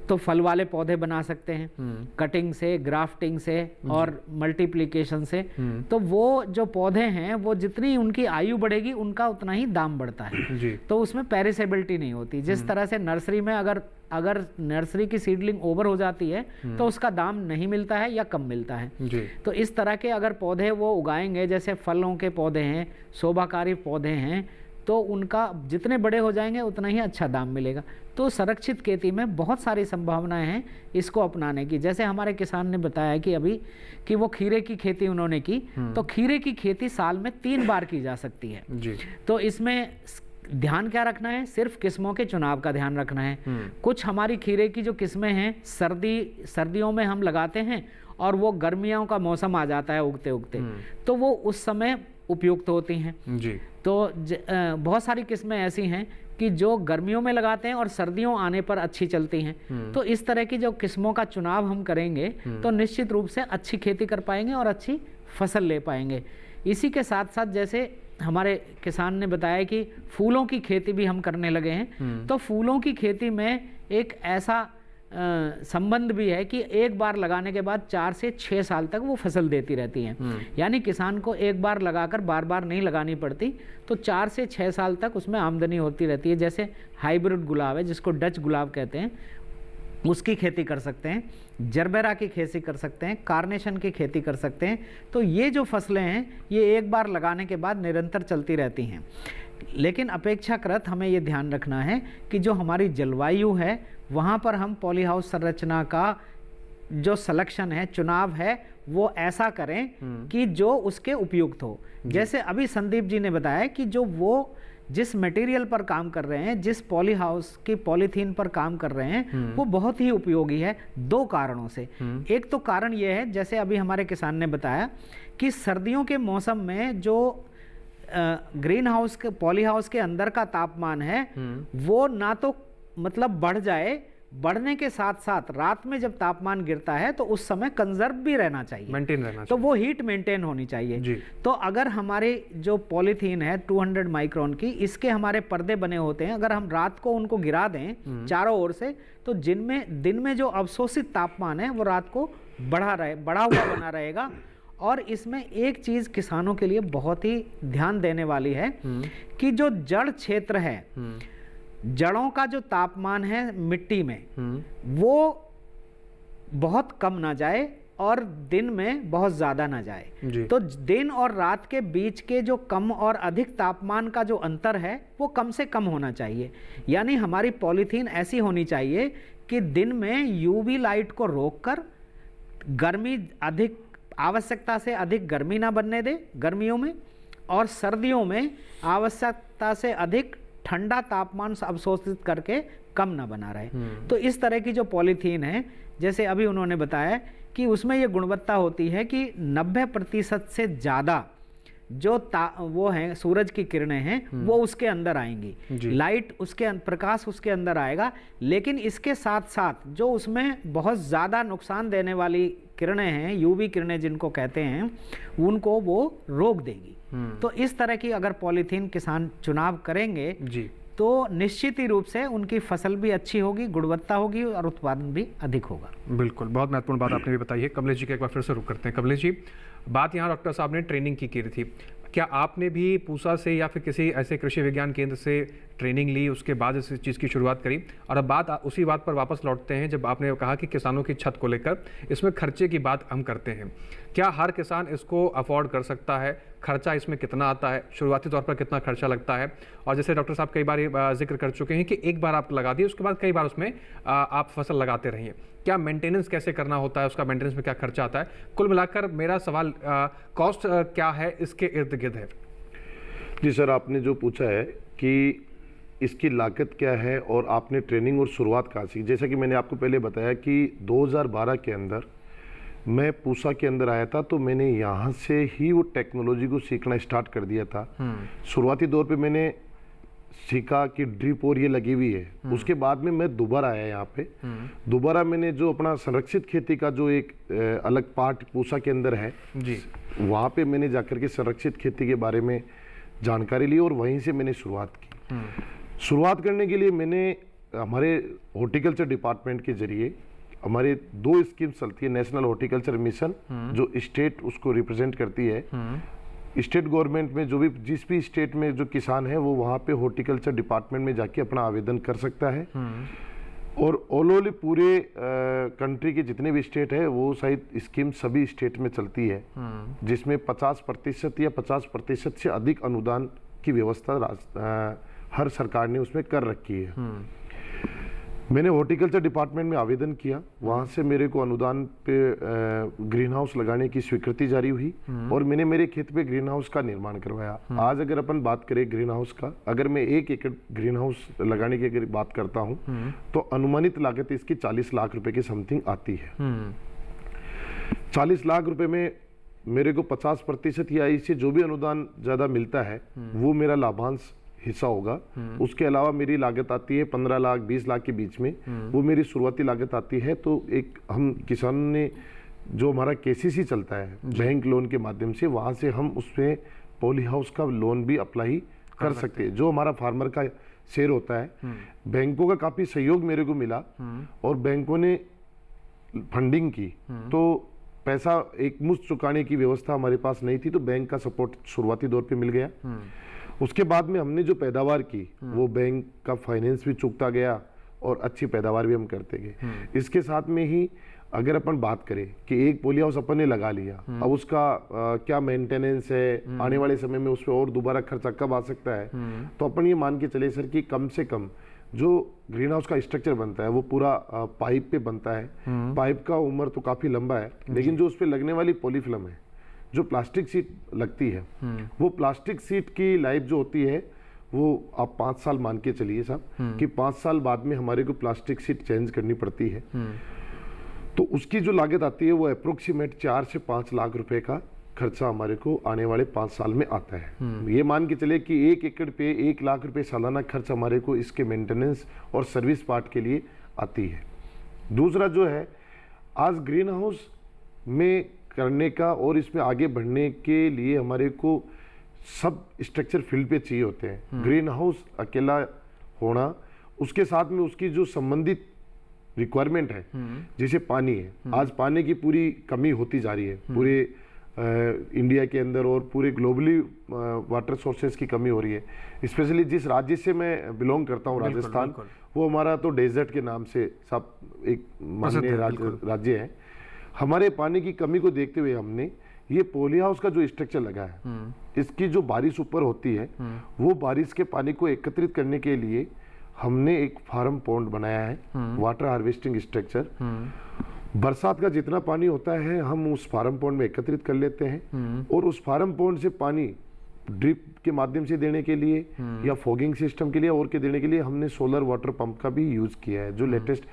तो फल वाले पौधे बना सकते हैं कटिंग से, ग्राफ्टिंग से और मल्टीप्लिकेशन से। तो वो जो पौधे हैं वो जितनी उनकी आयु बढ़ेगी उनका उतना ही दाम बढ़ता है जी। तो उसमें पेरिसेबिलिटी नहीं होती। जिस तरह से नर्सरी में अगर नर्सरी की सीडलिंग ओवर हो जाती है तो उसका दाम नहीं मिलता है या कम मिलता है जी। तो इस तरह के अगर पौधे वो उगाएंगे, जैसे फलों के पौधे हैं, शोभाकारी पौधे हैं, तो उनका जितने बड़े हो जाएंगे उतना ही अच्छा दाम मिलेगा। तो संरक्षित खेती में बहुत सारी संभावनाएं हैं इसको अपनाने की। जैसे हमारे किसान ने बताया कि अभी कि वो खीरे की खेती उन्होंने की, तो खीरे की खेती साल में 3 बार की जा सकती है जी। तो इसमें ध्यान क्या रखना है? सिर्फ किस्मों के चुनाव का ध्यान रखना है। कुछ हमारी खीरे की जो किस्में हैं सर्दियों में हम लगाते हैं और वो गर्मियों का मौसम आ जाता है उगते उगते, तो वो उस समय उपयुक्त होती हैं जी। तो बहुत सारी किस्में ऐसी हैं कि जो गर्मियों में लगाते हैं और सर्दियों आने पर अच्छी चलती हैं। तो इस तरह की जो किस्मों का चुनाव हम करेंगे तो निश्चित रूप से अच्छी खेती कर पाएंगे और अच्छी फसल ले पाएंगे। इसी के साथ साथ जैसे हमारे किसान ने बताया कि फूलों की खेती भी हम करने लगे हैं, तो फूलों की खेती में एक ऐसा संबंध भी है कि एक बार लगाने के बाद 4 से 6 साल तक वो फसल देती रहती हैं। यानी किसान को एक बार लगाकर बार बार नहीं लगानी पड़ती, तो 4 से 6 साल तक उसमें आमदनी होती रहती है। जैसे हाइब्रिड गुलाब है जिसको डच गुलाब कहते हैं, उसकी खेती कर सकते हैं, जरबेरा की खेती कर सकते हैं, कार्नेशन की खेती कर सकते हैं। तो ये जो फसलें हैं ये एक बार लगाने के बाद निरंतर चलती रहती हैं। लेकिन अपेक्षाकृत हमें ये ध्यान रखना है कि जो हमारी जलवायु है वहाँ पर हम पॉली हाउस संरचना का जो सिलेक्शन है, चुनाव है, वो ऐसा करें कि जो उसके उपयुक्त हो। जैसे अभी संदीप जी ने बताया कि जो वो जिस मटेरियल पर काम कर रहे हैं, जिस पॉली हाउस की पॉलीथीन पर काम कर रहे हैं, वो बहुत ही उपयोगी है 2 कारणों से। एक तो कारण ये है, जैसे अभी हमारे किसान ने बताया कि सर्दियों के मौसम में जो ग्रीन हाउस के पॉली हाउस के अंदर का तापमान है वो ना तो मतलब बढ़ जाए, बढ़ने के साथ साथ रात में जब तापमान गिरता है तो उस समय कंजर्व भी रहना चाहिए, मेंटेन रहना तो वो हीट मेंटेन होनी चाहिए जी। तो अगर हमारी जो पॉलीथीन है 200 माइक्रोन की, इसके हमारे पर्दे बने होते हैं, अगर हम रात को उनको गिरा दें चारों ओर से, तो दिन में जो अवशोषित तापमान है वो रात को बढ़ा हुआ बना रहेगा। और इसमें एक चीज किसानों के लिए बहुत ही ध्यान देने वाली है कि जो जड़ क्षेत्र है, जड़ों का जो तापमान है मिट्टी में वो बहुत कम ना जाए और दिन में बहुत ज़्यादा ना जाए। तो दिन और रात के बीच के जो कम और अधिक तापमान का जो अंतर है वो कम से कम होना चाहिए। यानी हमारी पॉलीथीन ऐसी होनी चाहिए कि दिन में यूवी लाइट को रोककर गर्मी अधिक, आवश्यकता से अधिक गर्मी ना बनने दे गर्मियों में, और सर्दियों में आवश्यकता से अधिक ठंडा तापमान अवशोषित करके कम ना बना रहे। तो इस तरह की जो पॉलीथीन है, जैसे अभी उन्होंने बताया कि उसमें ये गुणवत्ता होती है कि 90% से ज़्यादा जो वो हैं सूरज की किरणें हैं वो उसके अंदर आएंगी, लाइट उसके प्रकाश उसके अंदर आएगा। लेकिन इसके साथ साथ जो उसमें बहुत ज़्यादा नुकसान देने वाली किरणें हैं, यूवी किरणें जिनको कहते हैं, उनको वो रोक देगी। तो इस तरह की अगर पॉलीथीन किसान चुनाव करेंगे जी, तो निश्चित ही रूप से उनकी फसल भी अच्छी होगी, गुणवत्ता होगी और उत्पादन भी अधिक होगा। बिल्कुल, बहुत महत्वपूर्ण बात आपने भी बताई है। कमलेश जी के एक बार फिर से रुक करते हैं। कमलेश जी, बात यहाँ डॉक्टर साहब ने ट्रेनिंग की रही थी, क्या आपने भी पूसा से या फिर किसी ऐसे कृषि विज्ञान केंद्र से ट्रेनिंग ली, उसके बाद इस चीज़ की शुरुआत करी? और अब उसी बात पर वापस लौटते हैं जब आपने कहा कि किसानों की छत को लेकर इसमें खर्चे की बात हम करते हैं। क्या हर किसान इसको अफोर्ड कर सकता है? खर्चा इसमें कितना आता है, शुरुआती तौर पर कितना खर्चा लगता है? और जैसे डॉक्टर साहब कई बार जिक्र कर चुके हैं कि एक बार आप लगा दिए, उसके बाद कई बार उसमें आप फसल लगाते रहिए, क्या मेंटेनेंस कैसे करना होता है, उसका मेंटेनेंस में क्या खर्चा आता है? कुल मिलाकर मेरा सवाल कॉस्ट क्या है इसके इर्द गिर्द है। जी सर, आपने जो पूछा है कि इसकी लागत क्या है और आपने ट्रेनिंग और शुरुआत कहाँ से, जैसा कि मैंने आपको पहले बताया कि 2012 के अंदर मैं पूसा के अंदर आया था, तो मैंने यहाँ से ही वो टेक्नोलॉजी को सीखना स्टार्ट कर दिया था। शुरुआती दौर पे मैंने सीखा कि ड्रिप और ये लगी हुई है। उसके बाद में मैं दोबारा आया यहाँ पे, दोबारा मैंने जो अपना संरक्षित खेती का जो एक अलग पार्ट पूसा के अंदर है जी, वहाँ पे मैंने जाकर के संरक्षित खेती के बारे में जानकारी ली और वहीं से मैंने शुरुआत की। शुरुआत करने के लिए मैंने हमारे हॉर्टिकल्चर डिपार्टमेंट के जरिए हमारे 2 स्कीम चलती है। नेशनल हॉर्टिकल्चर मिशन जो स्टेट उसको रिप्रेजेंट करती है। स्टेट गवर्नमेंट में जो भी जिस भी स्टेट में जो किसान है वो वहाँ पे हॉर्टिकल्चर डिपार्टमेंट में जाके अपना आवेदन कर सकता है। और ऑल ओवर पूरे कंट्री के जितने भी स्टेट है वो शायद स्कीम सभी स्टेट में चलती है, जिसमें 50% या 50% से अधिक अनुदान की व्यवस्था हर सरकार ने उसमें कर रखी है। मैंने हॉर्टिकल्चर डिपार्टमेंट में आवेदन किया, वहाँ से मेरे को अनुदान पे ग्रीन हाउस लगाने की स्वीकृति जारी हुई और मैंने मेरे खेत पे ग्रीन हाउस का निर्माण करवाया। आज अगर अपन बात करें ग्रीन हाउस का, अगर मैं 1 एकड़ ग्रीन हाउस लगाने की अगर बात करता हूँ तो अनुमानित लागत इसकी 40 लाख रुपए की समथिंग आती है। 40 लाख रुपए में मेरे को 50% या इससे जो भी अनुदान ज्यादा मिलता है वो मेरा लाभांश हिस्सा होगा। उसके अलावा मेरी लागत आती है 15 लाख 20 लाख के बीच में, वो मेरी शुरुआती लागत आती है। तो एक हम किसानों ने जो हमारा केसीसी चलता है बैंक लोन के माध्यम से, वहां से हम उसमें पॉली हाउस का लोन भी अप्लाई कर सकते हैं। जो हमारा फार्मर का शेयर होता है, बैंकों का काफी सहयोग मेरे को मिला और बैंकों ने फंडिंग की, तो पैसा एक मुश्त चुकाने की व्यवस्था हमारे पास नहीं थी, तो बैंक का सपोर्ट शुरुआती दौर पे मिल गया। उसके बाद में हमने जो पैदावार की वो बैंक का फाइनेंस भी चुकता गया और अच्छी पैदावार भी हम करते गए। इसके साथ में ही अगर अपन बात करें कि एक पॉली हाउस अपन ने लगा लिया, अब उसका क्या मेंटेनेंस है, आने वाले समय में उस पर और दोबारा खर्चा कब आ सकता है, तो अपन ये मान के चले सर कि कम से कम जो ग्रीन हाउस का स्ट्रक्चर बनता है वो पूरा पाइप पे बनता है। पाइप का उम्र तो काफी लंबा है, लेकिन जो उस पर लगने वाली पॉलीफिल्म है, जो प्लास्टिक सीट लगती है, वो प्लास्टिक सीट की लाइफ जो होती है वो आप 5 साल मान के चलिए साहब कि 5 साल बाद में हमारे को प्लास्टिक सीट चेंज करनी पड़ती है। तो उसकी जो लागत आती है वो अप्रोक्सीमेट 4 से 5 लाख रुपए का खर्चा हमारे को आने वाले 5 साल में आता है। ये मान के चले कि 1 एकड़ पे 1 लाख रुपए सालाना खर्च हमारे को इसके मेंटेनेंस और सर्विस पार्ट के लिए आती है। दूसरा जो है, आज ग्रीन हाउस में करने का और इसमें आगे बढ़ने के लिए हमारे को सब स्ट्रक्चर फील्ड पे चाहिए होते हैं। ग्रीन हाउस अकेला होना, उसके साथ में उसकी जो संबंधित रिक्वायरमेंट है, जैसे पानी है, आज पानी की पूरी कमी होती जा रही है पूरे इंडिया के अंदर और पूरे ग्लोबली वाटर सोर्सेज की कमी हो रही है। स्पेशली जिस राज्य से मैं बिलोंग करता हूँ, राजस्थान, वो हमारा तो डेजर्ट के नाम से सब एक माननीय राज्य है। हमारे पानी की कमी को देखते हुए हमने ये पॉली हाउस का जो स्ट्रक्चर लगा है, इसकी जो बारिश ऊपर होती है वो बारिश के पानी को एकत्रित करने के लिए हमने एक फार्म पॉन्ड बनाया है, वाटर हार्वेस्टिंग स्ट्रक्चर। बरसात का जितना पानी होता है हम उस फार्म पॉन्ड में एकत्रित कर लेते हैं और उस फार्म पॉन्ड से पानी ड्रिप के माध्यम से देने के लिए या फॉगिंग सिस्टम के लिए और के देने के लिए हमने सोलर वाटर पंप का भी यूज किया है। जो लेटेस्ट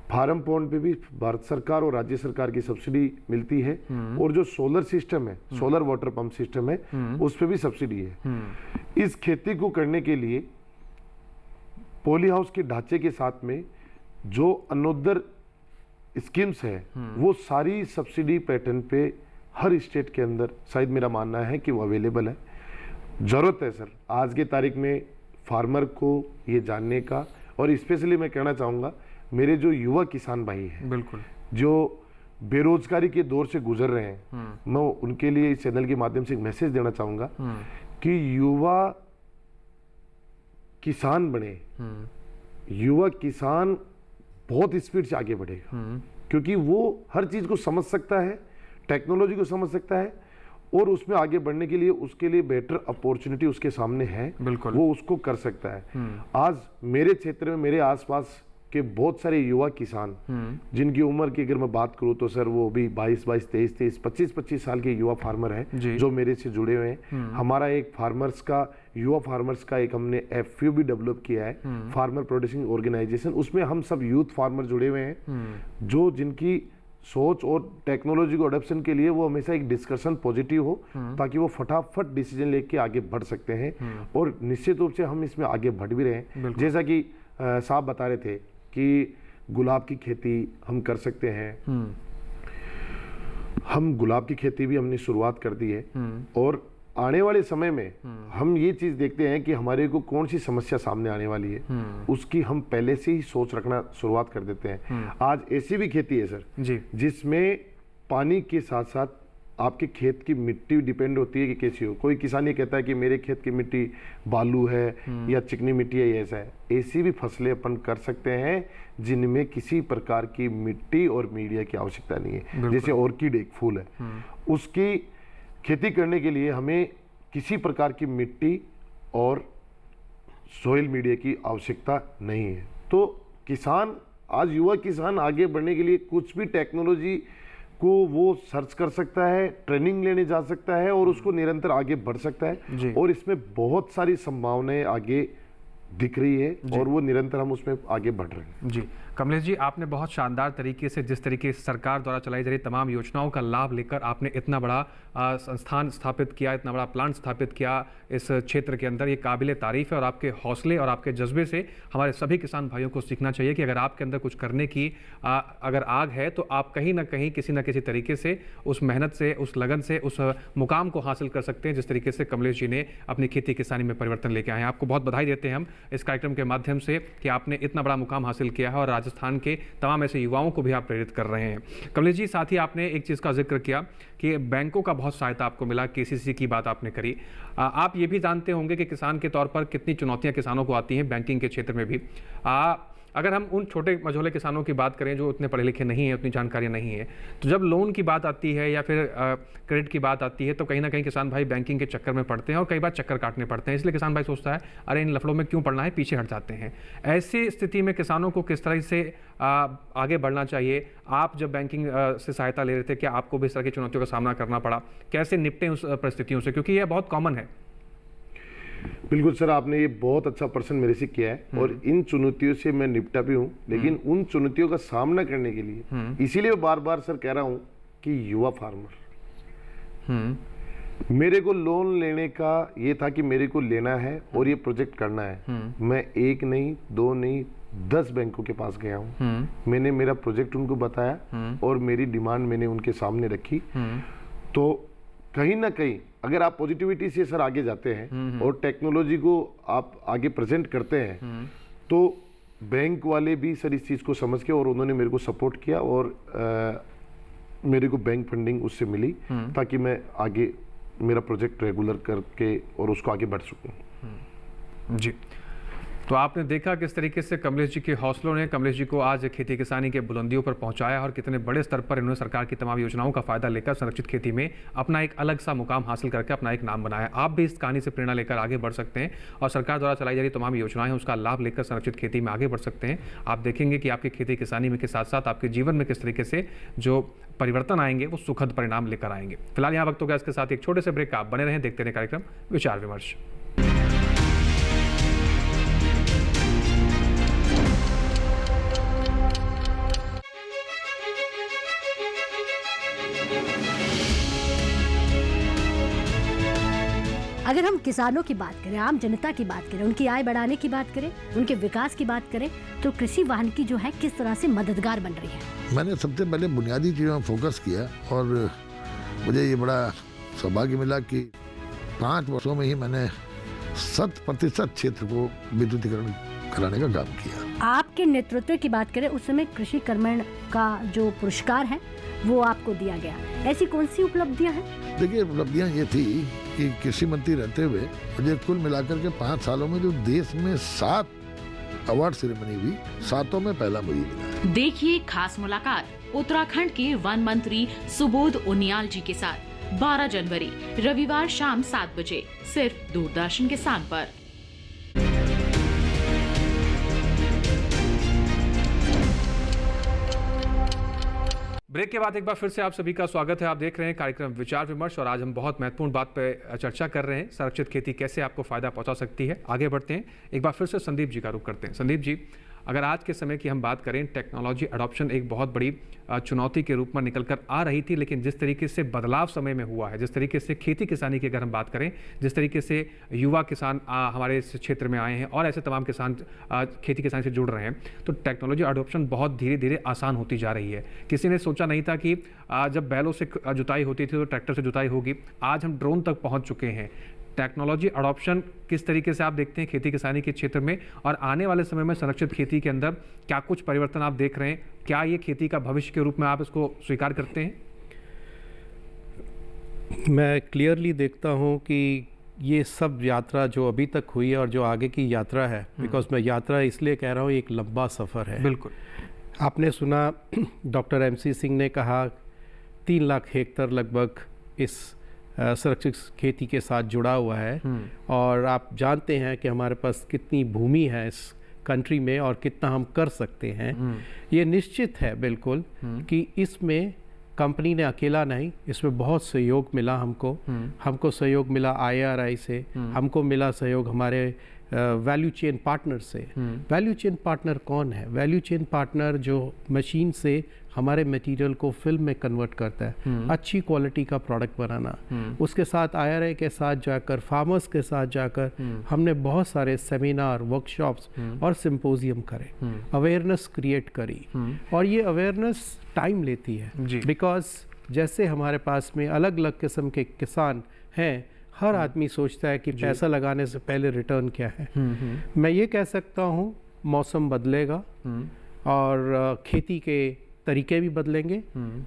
फार्म पॉन्ड पे भी भारत सरकार और राज्य सरकार की सब्सिडी मिलती है और जो सोलर सिस्टम है, सोलर वाटर पंप सिस्टम है, उस पे भी सब्सिडी है। इस खेती को करने के लिए पॉली हाउस के ढांचे के साथ में जो अनोदर स्कीम्स है वो सारी सब्सिडी पैटर्न पे हर स्टेट के अंदर शायद मेरा मानना है कि वो अवेलेबल है। जरूरत है सर आज के तारीख में फार्मर को ये जानने का, और स्पेशली मैं कहना चाहूँगा मेरे जो युवा किसान भाई हैं, बिल्कुल, जो बेरोजगारी के दौर से गुजर रहे हैं, मैं उनके लिए इस चैनल के माध्यम से एक मैसेज देना चाहूँगा कि युवा किसान बने। युवा किसान बहुत स्पीड से आगे बढ़ेगा क्योंकि वो हर चीज को समझ सकता है, टेक्नोलॉजी को समझ सकता है और उसमें आगे बढ़ने के लिए उसके लिए बेटर अपॉर्चुनिटी उसके सामने है, बिल्कुल, वो उसको कर सकता है। आज मेरे क्षेत्र में मेरे आसपास के बहुत सारे युवा किसान जिनकी उम्र की अगर मैं बात करूं तो सर वो भी 22, 23, 25 साल के युवा फार्मर हैं जो मेरे से जुड़े हुए हैं। हमारा एक फार्मर्स का, युवा फार्मर्स का एक हमने FPO भी डेवलप किया है, फार्मर प्रोड्यूसिंग ऑर्गेनाइजेशन। उसमें हम सब यूथ फार्मर जुड़े हुए हैं जो जिनकी सोच और टेक्नोलॉजी को अडॉप्शन के लिए वो हमेशा एक डिस्कशन पॉजिटिव हो ताकि वो फटाफट डिसीजन लेके आगे बढ़ सकते हैं और निश्चित रूप से हम इसमें आगे बढ़ भी रहे हैं। जैसा कि साहब बता रहे थे कि गुलाब की खेती हम कर सकते हैं, हम गुलाब की खेती भी हमने शुरुआत कर दी है और आने वाले समय में हम ये चीज देखते हैं कि हमारे को कौन सी समस्या सामने आने वाली है, उसकी हम पहले से ही सोच रखना शुरुआत कर देते हैं। आज ऐसी भी खेती है सर जी, जिसमें पानी के साथ साथ आपके खेत की मिट्टी डिपेंड होती है कि कैसी हो। कोई किसान ये कहता है कि मेरे खेत की मिट्टी बालू है या चिकनी मिट्टी है, ऐसा है। ऐसी भी फसलें अपन कर सकते हैं जिनमें किसी प्रकार की मिट्टी और मीडिया की आवश्यकता नहीं है। जैसे ऑर्किड एक फूल है, उसकी खेती करने के लिए हमें किसी प्रकार की मिट्टी और सोइल मीडिया की आवश्यकता नहीं है। तो किसान, आज युवा किसान आगे बढ़ने के लिए कुछ भी टेक्नोलॉजी को वो सर्च कर सकता है, ट्रेनिंग लेने जा सकता है और उसको निरंतर आगे बढ़ सकता है। और इसमें बहुत सारी संभावनाएं आगे दिख रही है और वो निरंतर हम उसमें आगे बढ़ रहे हैं। जी कमलेश जी, आपने बहुत शानदार तरीके से, जिस तरीके से सरकार द्वारा चलाई जा रही तमाम योजनाओं का लाभ लेकर आपने इतना बड़ा संस्थान स्थापित किया, इतना बड़ा प्लांट स्थापित किया इस क्षेत्र के अंदर, ये काबिल तारीफ है। और आपके हौसले और आपके जज्बे से हमारे सभी किसान भाइयों को सीखना चाहिए कि अगर आपके अंदर कुछ करने की अगर आग है तो आप कहीं ना कहीं किसी न किसी तरीके से उस मेहनत से, उस लगन से उस मुकाम को हासिल कर सकते हैं जिस तरीके से कमलेश जी ने अपनी खेती किसानी में परिवर्तन लेके आए हैं। आपको बहुत बधाई देते हैं हम इस कार्यक्रम के माध्यम से कि आपने इतना बड़ा मुकाम हासिल किया है और राजस्थान के तमाम ऐसे युवाओं को भी आप प्रेरित कर रहे हैं। कमलेश जी, साथ ही आपने एक चीज़ का जिक्र किया कि बैंकों का बहुत सहायता आपको मिला, केसीसी की बात आपने करी। आप ये भी जानते होंगे कि किसान के तौर पर कितनी चुनौतियां किसानों को आती हैं बैंकिंग के क्षेत्र में भी। अगर हम उन छोटे मझोले किसानों की बात करें जो उतने पढ़े लिखे नहीं हैं, उतनी जानकारी नहीं है, तो जब लोन की बात आती है या फिर क्रेडिट की बात आती है तो कहीं ना कहीं किसान भाई बैंकिंग के चक्कर में पड़ते हैं और कई बार चक्कर काटने पड़ते हैं। इसलिए किसान भाई सोचता है अरे इन लफड़ों में क्यों पड़ना है, पीछे हट जाते हैं। ऐसी स्थिति में किसानों को किस तरह से आगे बढ़ना चाहिए? आप जब बैंकिंग से सहायता ले रहे थे, क्या आपको भी इस तरह की चुनौतियों का सामना करना पड़ा? कैसे निपटें उस परिस्थितियों से, क्योंकि यह बहुत कॉमन है। बिल्कुल सर, आपने ये बहुत अच्छा प्रश्न मेरे से किया है और इन चुनौतियों से मैं निपटा भी हूं। लेकिन उन चुनौतियों का सामना करने के लिए इसीलिए बार बार सर कह रहा हूं कि युवा फार्मर, मेरे को लोन लेने का ये था कि मेरे को लेना है और ये प्रोजेक्ट करना है। मैं एक नहीं, दो नहीं, 10 बैंकों के पास गया हूं। मैंने मेरा प्रोजेक्ट उनको बताया और मेरी डिमांड मैंने उनके सामने रखी। तो कहीं ना कहीं अगर आप पॉजिटिविटी से सर आगे जाते हैं और टेक्नोलॉजी को आप आगे प्रेजेंट करते हैं तो बैंक वाले भी सर इस चीज़ को समझ के और उन्होंने मेरे को सपोर्ट किया और मेरे को बैंक फंडिंग उससे मिली ताकि मैं आगे मेरा प्रोजेक्ट रेगुलर करके और उसको आगे बढ़ सकूं। जी, तो आपने देखा किस तरीके से कमलेश जी के हौसलों ने कमलेश जी को आज खेती किसानी के बुलंदियों पर पहुंचाया और कितने बड़े स्तर पर इन्होंने सरकार की तमाम योजनाओं का फायदा लेकर संरक्षित खेती में अपना एक अलग सा मुकाम हासिल करके अपना एक नाम बनाया। आप भी इस कहानी से प्रेरणा लेकर आगे बढ़ सकते हैं और सरकार द्वारा चलाई जा रही तमाम योजनाएं हैं उसका लाभ लेकर संरक्षित खेती में आगे बढ़ सकते हैं। आप देखेंगे कि आपकी खेती किसानी में के साथ साथ आपके जीवन में किस तरीके से जो परिवर्तन आएंगे वो सुखद परिणाम लेकर आएंगे। फिलहाल यहाँ वक्त हो गया, इसके साथ एक छोटे से ब्रेक का। आप बने रहें, देखते रहें कार्यक्रम विचार विमर्श। अगर हम किसानों की बात करें, आम जनता की बात करें, उनकी आय बढ़ाने की बात करें, उनके विकास की बात करें, तो कृषि वानिकी जो है किस तरह से मददगार बन रही है। मैंने सबसे पहले बुनियादी चीज़ों में फोकस किया और मुझे ये बड़ा सौभाग्य मिला कि 5 वर्षों में ही मैंने 100% क्षेत्र को विद्युतीकरण कराने का काम किया। आपके नेतृत्व की बात करें, उस समय कृषि कर्मण का जो पुरस्कार है वो आपको दिया गया। ऐसी कौन सी उपलब्धियां हैं? देखिए, उपलब्धियां ये थी कि कृषि मंत्री रहते हुए मुझे कुल मिलाकर के 5 सालों में जो देश में 7 अवार्ड सेरेमनी हुई, 7 में पहला मुझे मिला। देखिए खास मुलाकात उत्तराखंड के वन मंत्री सुबोध उनियाल जी के साथ 12 जनवरी रविवार शाम 7 बजे सिर्फ दूरदर्शन किसान पर। ब्रेक के बाद एक बार फिर से आप सभी का स्वागत है। आप देख रहे हैं कार्यक्रम विचार विमर्श और आज हम बहुत महत्वपूर्ण बात पे चर्चा कर रहे हैं, संरक्षित खेती कैसे आपको फायदा पहुंचा सकती है। आगे बढ़ते हैं, एक बार फिर से संदीप जी का रुख करते हैं। संदीप जी, अगर आज के समय की हम बात करें, टेक्नोलॉजी अडॉप्शन एक बहुत बड़ी चुनौती के रूप में निकल कर आ रही थी, लेकिन जिस तरीके से बदलाव समय में हुआ है, जिस तरीके से खेती किसानी की अगर हम बात करें, जिस तरीके से युवा किसान हमारे इस क्षेत्र में आए हैं और ऐसे तमाम किसान खेती किसानी से जुड़ रहे हैं, तो टेक्नोलॉजी अडॉप्शन बहुत धीरे धीरे आसान होती जा रही है। किसी ने सोचा नहीं था कि जब बैलों से जुताई होती थी तो ट्रैक्टर से जुताई होगी, आज हम ड्रोन तक पहुँच चुके हैं। टेक्नोलॉजी अडॉप्शन किस तरीके से आप देखते हैं खेती किसानी के क्षेत्र में, और आने वाले समय में संरक्षित खेती के अंदर क्या कुछ परिवर्तन आप देख रहे हैं? क्या ये खेती का भविष्य के रूप में आप इसको स्वीकार करते हैं? मैं क्लियरली देखता हूँ कि ये सब यात्रा जो अभी तक हुई है और जो आगे की यात्रा है, बिकॉज मैं यात्रा इसलिए कह रहा हूँ, एक लंबा सफ़र है। बिल्कुल। आपने सुना डॉक्टर MC सिंह ने कहा 3 लाख हेक्टेयर लगभग इस सुरक्षित खेती के साथ जुड़ा हुआ है, और आप जानते हैं कि हमारे पास कितनी भूमि है इस कंट्री में और कितना हम कर सकते हैं। ये निश्चित है बिल्कुल कि इसमें कंपनी ने अकेला नहीं, इसमें बहुत सहयोग मिला हमको सहयोग मिला IRI से, हमको मिला सहयोग हमारे वैल्यू चेन पार्टनर से। वैल्यू चेन पार्टनर कौन है? वैल्यू चेन पार्टनर जो मशीन से हमारे मटेरियल को फिल्म में कन्वर्ट करता है, अच्छी क्वालिटी का प्रोडक्ट बनाना। उसके साथ IRI के साथ जाकर, फार्मर्स के साथ जाकर हमने बहुत सारे सेमिनार, वर्कशॉप्स और सिंपोजियम करे, अवेयरनेस क्रिएट करी। और ये अवेयरनेस टाइम लेती है, बिकॉज जैसे हमारे पास में अलग अलग किस्म के किसान हैं, हर आदमी सोचता है कि पैसा लगाने से पहले रिटर्न क्या है। मैं ये कह सकता हूँ मौसम बदलेगा और खेती के तरीके भी बदलेंगे,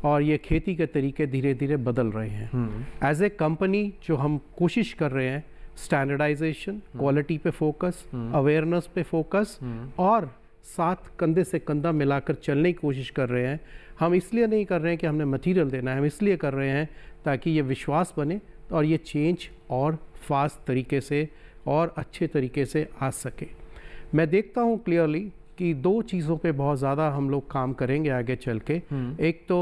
और ये खेती के तरीके धीरे धीरे बदल रहे हैं। एज ए कंपनी जो हम कोशिश कर रहे हैं, स्टैंडर्डाइजेशन, क्वालिटी पे फोकस, अवेयरनेस पे फोकस, और साथ कंधे से कंधा मिलाकर चलने की कोशिश कर रहे हैं। हम इसलिए नहीं कर रहे हैं कि हमने मटेरियल देना है, हम इसलिए कर रहे हैं ताकि ये विश्वास बने और ये चेंज और फास्ट तरीके से और अच्छे तरीके से आ सके। मैं देखता हूँ क्लियरली कि 2 चीज़ों पे बहुत ज़्यादा हम लोग काम करेंगे आगे चल के। एक तो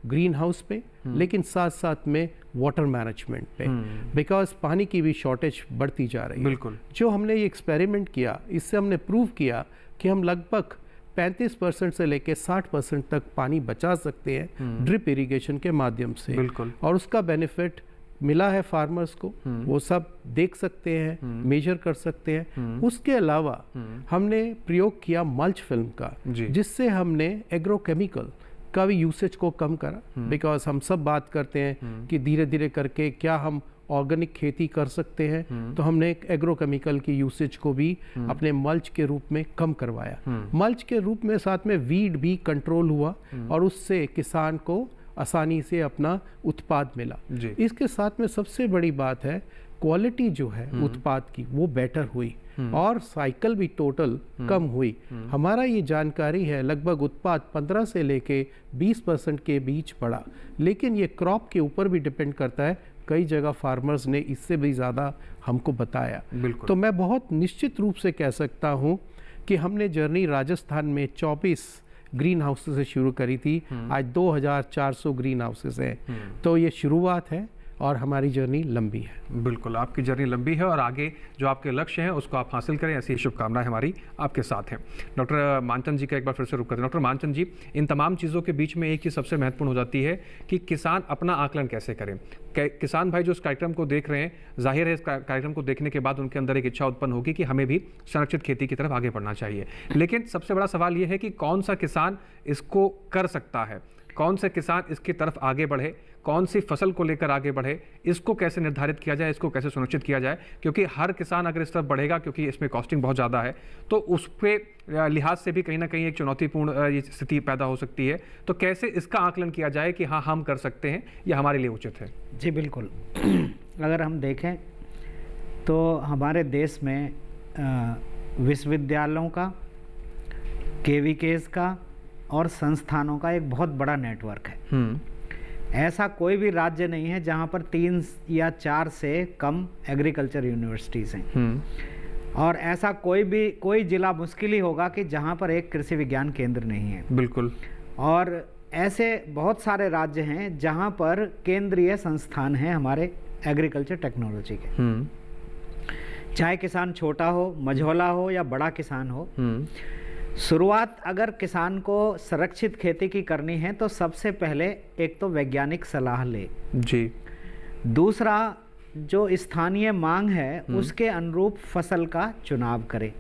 ग्रीन हाउस पे, लेकिन साथ साथ में वाटर मैनेजमेंट पे, बिकॉज पानी की भी शॉर्टेज बढ़ती जा रही है। बिल्कुल। जो हमने ये एक्सपेरिमेंट किया, इससे हमने प्रूव किया कि हम लगभग 35% से लेकर 60% तक पानी बचा सकते हैं ड्रिप इरिगेशन के माध्यम से। बिल्कुल। और उसका बेनिफिट मिला है फार्मर्स को, वो सब देख सकते हैं, मेजर कर सकते हैं। उसके अलावा हमने प्रयोग किया मल्च फिल्म का, जिससे हमने एग्रोकेमिकल का भी यूसेज को कम करा, बिकॉज हम सब बात करते हैं कि धीरे धीरे करके क्या हम ऑर्गेनिक खेती कर सकते हैं, तो हमने एक एग्रोकेमिकल की यूसेज को भी अपने मल्च के रूप में कम करवाया। मल्च के रूप में साथ में वीड भी कंट्रोल हुआ, और उससे किसान को आसानी से अपना उत्पाद मिला। इसके साथ में सबसे बड़ी बात है, क्वालिटी जो है उत्पाद की वो बेटर हुई, और साइकिल भी टोटल कम हुई। हमारा ये जानकारी है लगभग उत्पाद 15 से लेके 20% के बीच बढ़ा, लेकिन ये क्रॉप के ऊपर भी डिपेंड करता है। कई जगह फार्मर्स ने इससे भी ज़्यादा हमको बताया। तो मैं बहुत निश्चित रूप से कह सकता हूँ कि हमने जर्नी राजस्थान में 24 ग्रीन हाउसेस से शुरू करी थी, आज 2400 ग्रीन हाउसेस हैं। तो ये शुरुआत है और हमारी जर्नी लंबी है। बिल्कुल, आपकी जर्नी लंबी है और आगे जो आपके लक्ष्य हैं उसको आप हासिल करें, ऐसी शुभकामनाएं हमारी आपके साथ हैं। डॉक्टर मानचंद जी का एक बार फिर से रुक करते हैं। डॉक्टर मानचंद जी, इन तमाम चीज़ों के बीच में एक चीज़ सबसे महत्वपूर्ण हो जाती है कि किसान अपना आकलन कैसे करें। किसान भाई जो इस कार्यक्रम को देख रहे हैं, जाहिर है इस कार्यक्रम को देखने के बाद उनके अंदर एक इच्छा उत्पन्न होगी कि हमें भी संरक्षित खेती की तरफ आगे बढ़ना चाहिए। लेकिन सबसे बड़ा सवाल ये है कि कौन सा किसान इसको कर सकता है, कौन से किसान इसकी तरफ आगे बढ़े, कौन सी फसल को लेकर आगे बढ़े, इसको कैसे निर्धारित किया जाए, इसको कैसे सुनिश्चित किया जाए। क्योंकि हर किसान अगर इस तरफ बढ़ेगा, क्योंकि इसमें कॉस्टिंग बहुत ज़्यादा है, तो उस पे लिहाज से भी कहीं ना कहीं एक चुनौतीपूर्ण ये स्थिति पैदा हो सकती है। तो कैसे इसका आकलन किया जाए कि हाँ हम कर सकते हैं, यह हमारे लिए उचित है? जी बिल्कुल। अगर हम देखें तो हमारे देश में विश्वविद्यालयों का, KVKs का और संस्थानों का एक बहुत बड़ा नेटवर्क है। ऐसा कोई भी राज्य नहीं है जहां पर 3 या 4 से कम एग्रीकल्चर यूनिवर्सिटीज़ हैं, और ऐसा कोई जिला मुश्किल ही होगा कि जहां पर एक कृषि विज्ञान केंद्र नहीं है। बिल्कुल। और ऐसे बहुत सारे राज्य हैं जहां पर केंद्रीय संस्थान हैं हमारे एग्रीकल्चर टेक्नोलॉजी के। चाहे किसान छोटा हो, मझोला हो या बड़ा किसान हो, शुरुआत अगर किसान को संरक्षित खेती की करनी है तो सबसे पहले एक तो वैज्ञानिक सलाह ले जी, दूसरा जो स्थानीय मांग है उसके अनुरूप फसल का चुनाव करे,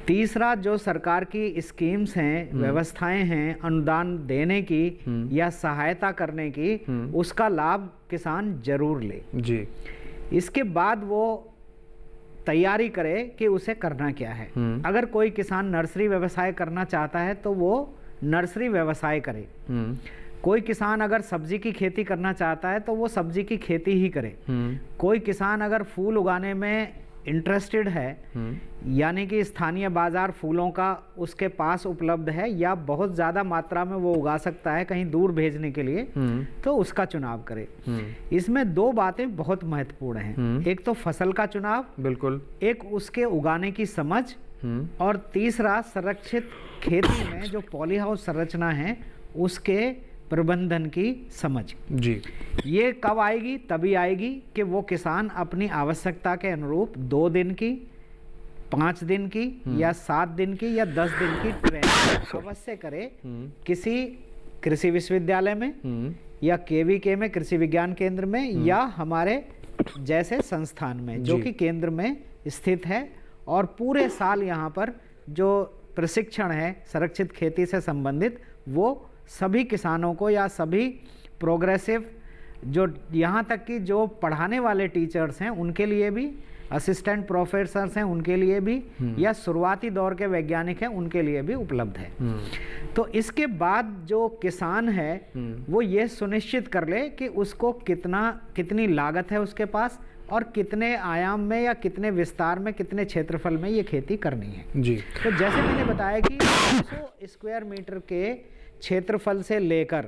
तीसरा जो सरकार की स्कीम्स हैं, व्यवस्थाएं हैं अनुदान देने की या सहायता करने की, उसका लाभ किसान जरूर ले जी। इसके बाद वो तैयारी करे कि उसे करना क्या है। अगर कोई किसान नर्सरी व्यवसाय करना चाहता है तो वो नर्सरी व्यवसाय करे, कोई किसान अगर सब्जी की खेती करना चाहता है तो वो सब्जी की खेती ही करे, कोई किसान अगर फूल उगाने में इंटरेस्टेड है यानी कि स्थानीय बाजार फूलों का उसके पास उपलब्ध है या बहुत ज़्यादा मात्रा में वो उगा सकता है कहीं दूर भेजने के लिए, तो उसका चुनाव करे। इसमें दो बातें बहुत महत्वपूर्ण हैं, एक तो फसल का चुनाव, बिल्कुल, एक उसके उगाने की समझ, और तीसरा संरक्षित खेती में जो पॉली हाउस संरचना है उसके प्रबंधन की समझ जी। ये कब आएगी? तभी आएगी कि वो किसान अपनी आवश्यकता के अनुरूप 2 दिन की, 5 दिन की या 7 दिन की या 10 दिन की ट्रेनिंग अवश्य करे किसी कृषि विश्वविद्यालय में या केवीके में, कृषि विज्ञान केंद्र में, या हमारे जैसे संस्थान में जो कि केंद्र में स्थित है। और पूरे साल यहाँ पर जो प्रशिक्षण है संरक्षित खेती से संबंधित वो सभी किसानों को या सभी प्रोग्रेसिव जो यहाँ तक कि जो पढ़ाने वाले टीचर्स हैं उनके लिए भी, असिस्टेंट प्रोफेसर्स हैं उनके लिए भी, या शुरुआती दौर के वैज्ञानिक हैं उनके लिए भी उपलब्ध है। तो इसके बाद जो किसान है वो ये सुनिश्चित कर ले कि उसको कितनी लागत है उसके पास और कितने आयाम में या कितने विस्तार में, कितने क्षेत्रफल में ये खेती करनी है जी। तो जैसे मैंने बताया कि 200 स्क्वायर मीटर के क्षेत्रफल से लेकर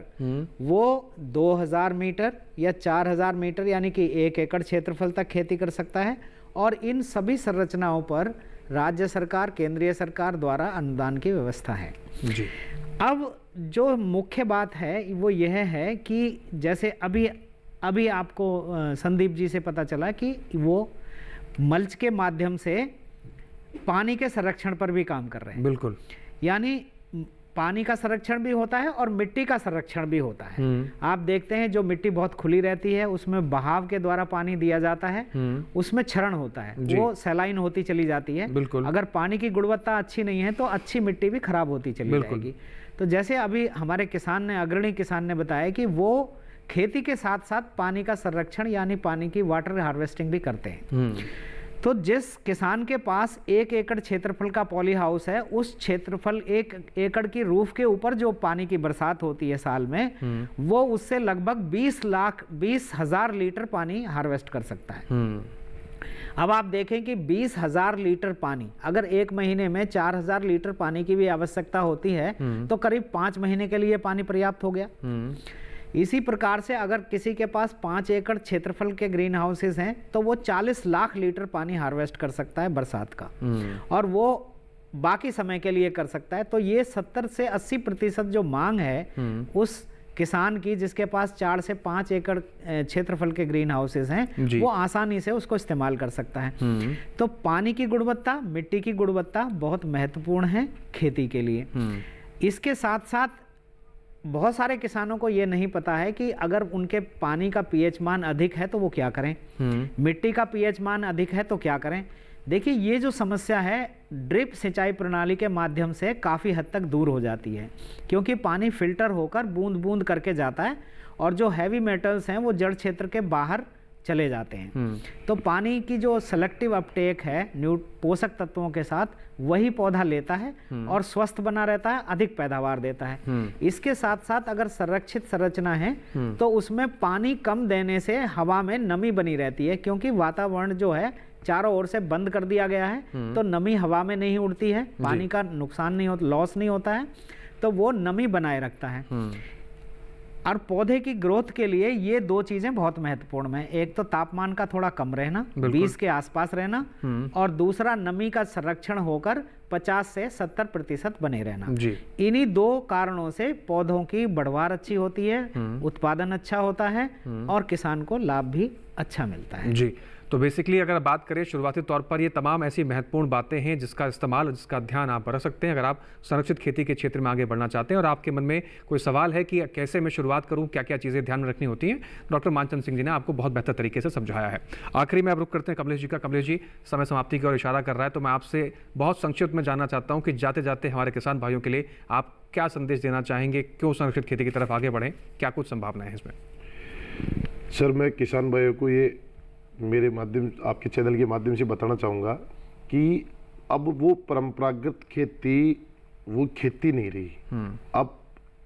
वो 2000 मीटर या 4000 मीटर यानी कि 1 एकड़ क्षेत्रफल तक खेती कर सकता है। और इन सभी संरचनाओं पर राज्य सरकार, केंद्रीय सरकार द्वारा अनुदान की व्यवस्था है जी। अब जो मुख्य बात है वो यह है कि जैसे अभी आपको संदीप जी से पता चला कि वो मल्च के माध्यम से पानी के संरक्षण पर भी काम कर रहे हैं। बिल्कुल, यानी पानी का संरक्षण भी होता है और मिट्टी का संरक्षण भी होता है। आप देखते हैं जो मिट्टी बहुत खुली रहती है उसमें बहाव के द्वारा पानी दिया जाता है, उसमें क्षरण होता है, वो सैलाइन होती चली जाती है। बिल्कुल, अगर पानी की गुणवत्ता अच्छी नहीं है तो अच्छी मिट्टी भी खराब होती चली जाएगी। तो जैसे अभी हमारे अग्रणी किसान ने बताया कि वो खेती के साथ साथ पानी का संरक्षण यानी पानी की वाटर हार्वेस्टिंग भी करते हैं। तो जिस किसान के पास 1 एकड़ क्षेत्रफल का पॉली हाउस है उस क्षेत्रफल 1 एकड़ की रूफ के ऊपर जो पानी की बरसात होती है साल में, वो उससे लगभग 20,000 लीटर पानी हार्वेस्ट कर सकता है। अब आप देखें कि 20,000 लीटर पानी, अगर 1 महीने में 4,000 लीटर पानी की भी आवश्यकता होती है तो करीब 5 महीने के लिए पानी पर्याप्त हो गया। इसी प्रकार से अगर किसी के पास 5 एकड़ क्षेत्रफल के ग्रीन हाउसेस हैं तो वो 40 लाख लीटर पानी हार्वेस्ट कर सकता है बरसात का, और वो बाकी समय के लिए कर सकता है। तो ये 70 से 80% जो मांग है उस किसान की जिसके पास 4 से 5 एकड़ क्षेत्रफल के ग्रीन हाउसेस हैं वो आसानी से उसको इस्तेमाल कर सकता है। तो पानी की गुणवत्ता, मिट्टी की गुणवत्ता बहुत महत्वपूर्ण है खेती के लिए। इसके साथ साथ बहुत सारे किसानों को ये नहीं पता है कि अगर उनके पानी का पीएच मान अधिक है तो वो क्या करें, मिट्टी का पीएच मान अधिक है तो क्या करें। देखिए ये जो समस्या है ड्रिप सिंचाई प्रणाली के माध्यम से काफ़ी हद तक दूर हो जाती है, क्योंकि पानी फिल्टर होकर बूंद बूंद करके जाता है और जो हैवी मेटल्स हैं वो जड़ क्षेत्र के बाहर चले जाते हैं। तो पानी की जो सेलेक्टिव अपटेक है पोषक तत्वों के साथ वही पौधा लेता है और स्वस्थ बना रहता है, अधिक पैदावार देता है। इसके साथ साथ अगर संरक्षित संरचना है तो उसमें पानी कम देने से हवा में नमी बनी रहती है, क्योंकि वातावरण जो है चारों ओर से बंद कर दिया गया है तो नमी हवा में नहीं उड़ती है, पानी का नुकसान नहीं होता, लॉस नहीं होता है, तो वो नमी बनाए रखता है। और पौधे की ग्रोथ के लिए ये 2 चीजें बहुत महत्वपूर्ण है, एक तो तापमान का थोड़ा कम रहना, 20 के आसपास रहना, और दूसरा नमी का संरक्षण होकर 50 से 70% बने रहना। इन्हीं 2 कारणों से पौधों की बढ़वार अच्छी होती है, उत्पादन अच्छा होता है और किसान को लाभ भी अच्छा मिलता है। जी, तो बेसिकली अगर बात करें शुरुआती तौर पर ये तमाम ऐसी महत्वपूर्ण बातें हैं जिसका इस्तेमाल और जिसका ध्यान आप रख सकते हैं अगर आप संरक्षित खेती के क्षेत्र में आगे बढ़ना चाहते हैं और आपके मन में कोई सवाल है कि कैसे मैं शुरुआत करूं, क्या क्या चीज़ें ध्यान में रखनी होती हैं, डॉक्टर मानचंद सिंह जी ने आपको बहुत बेहतर तरीके से समझाया है। आखिरी में अब रुक करते हैं कमलेश जी का। कमलेश जी, समय समाप्ति की ओर इशारा कर रहा है, तो मैं आपसे बहुत संक्षिप्त में जानना चाहता हूँ कि जाते जाते हमारे किसान भाइयों के लिए आप क्या संदेश देना चाहेंगे, क्यों संरक्षित खेती की तरफ आगे बढ़ें, क्या कुछ संभावनाएं हैं इसमें? सर, मैं किसान भाइयों को ये मेरे माध्यम, आपके चैनल के माध्यम से बताना चाहूँगा कि अब वो परंपरागत खेती वो खेती नहीं रही। अब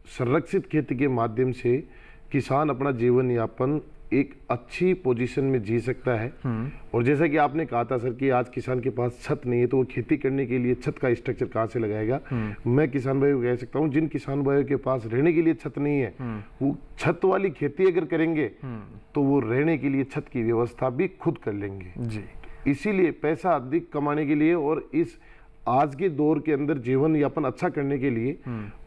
संरक्षित खेती के माध्यम से किसान अपना जीवन यापन एक अच्छी पोजीशन में जी सकता है। और जैसा कि आपने कहा था सर कि आज किसान के पास छत नहीं है तो वो खेती करने के लिए छत का स्ट्रक्चर कहाँ से लगाएगा। मैं किसान भाइयों को कह सकता हूँ, जिन किसान भाइयों के पास रहने के लिए छत नहीं है वो छत वाली खेती अगर करेंगे तो वो रहने के लिए छत की व्यवस्था भी खुद कर लेंगे जी। इसीलिए पैसा अधिक कमाने के लिए और इस आज के दौर के अंदर जीवन यापन अच्छा करने के लिए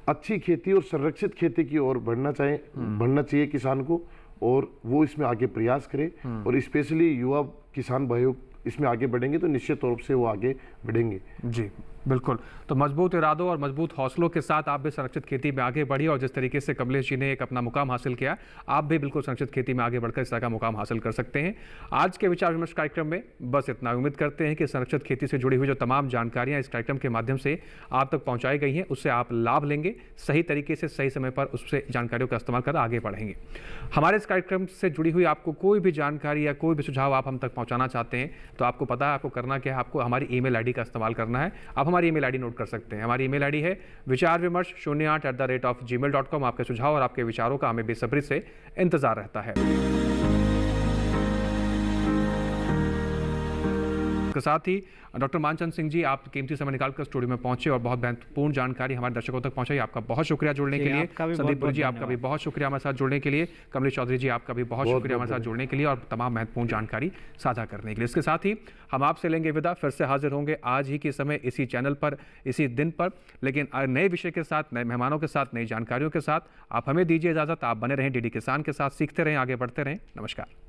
अच्छी खेती और संरक्षित खेती की ओर बढ़ना चाहिए किसान को, और वो इसमें आगे प्रयास करे। और स्पेशली युवा किसान भाइयों इसमें आगे बढ़ेंगे तो निश्चित तौर से वो आगे बढ़ेंगे जी। बिल्कुल, तो मजबूत इरादों और मजबूत हौसलों के साथ आप भी संरक्षित खेती में आगे बढ़िए और जिस तरीके से कमलेश जी ने एक अपना मुकाम हासिल किया, आप भी बिल्कुल संरक्षित खेती में आगे बढ़कर इस तरह का मुकाम हासिल कर सकते हैं। आज के विचार विमर्श कार्यक्रम में बस इतना। उम्मीद करते हैं कि संरक्षित खेती से जुड़ी हुई जो तमाम जानकारियां इस कार्यक्रम के माध्यम से आप तक पहुंचाई गई हैं उससे आप लाभ लेंगे, सही तरीके से सही समय पर उससे जानकारियों का इस्तेमाल कर आगे बढ़ेंगे। हमारे इस कार्यक्रम से जुड़ी हुई आपको कोई भी जानकारी या कोई भी सुझाव आप हम तक पहुँचाना चाहते हैं तो आपको पता है आपको करना क्या है, आपको हमारी ईमेल आईडी का इस्तेमाल करना है। आप हमारी ईमेल आईडी नोट कर सकते हैं। हमारी ईमेल आईडी है vicharvimarsh08@gmail.com। आपके सुझाव और आपके विचारों का हमें बेसब्री से इंतजार रहता है। के साथ ही डॉक्टर मानचंद सिंह जी, आप कीमती समय निकालकर स्टूडियो में पहुंचे और बहुत महत्वपूर्ण जानकारी हमारे दर्शकों तक पहुंचाई। आपका बहुत शुक्रिया जुड़ने के लिए। संदीप जी, आपका भी बहुत शुक्रिया हमारे साथ जुड़ने के लिए। कमलेश चौधरी जी, आपका भी बहुत शुक्रिया हमारे साथ जुड़ने के लिए और तमाम महत्वपूर्ण जानकारी साझा करने के लिए। इसके साथ ही हम आपसे लेंगे विदा, फिर से हाजिर होंगे आज ही के समय इसी चैनल पर इसी दिन पर, लेकिन नए विषय के साथ, नए मेहमानों के साथ, नई जानकारियों के साथ। आप हमें दीजिए इजाजत। आप बने रहें डीडी किसान के साथ, सीखते रहें, आगे बढ़ते रहें। नमस्कार।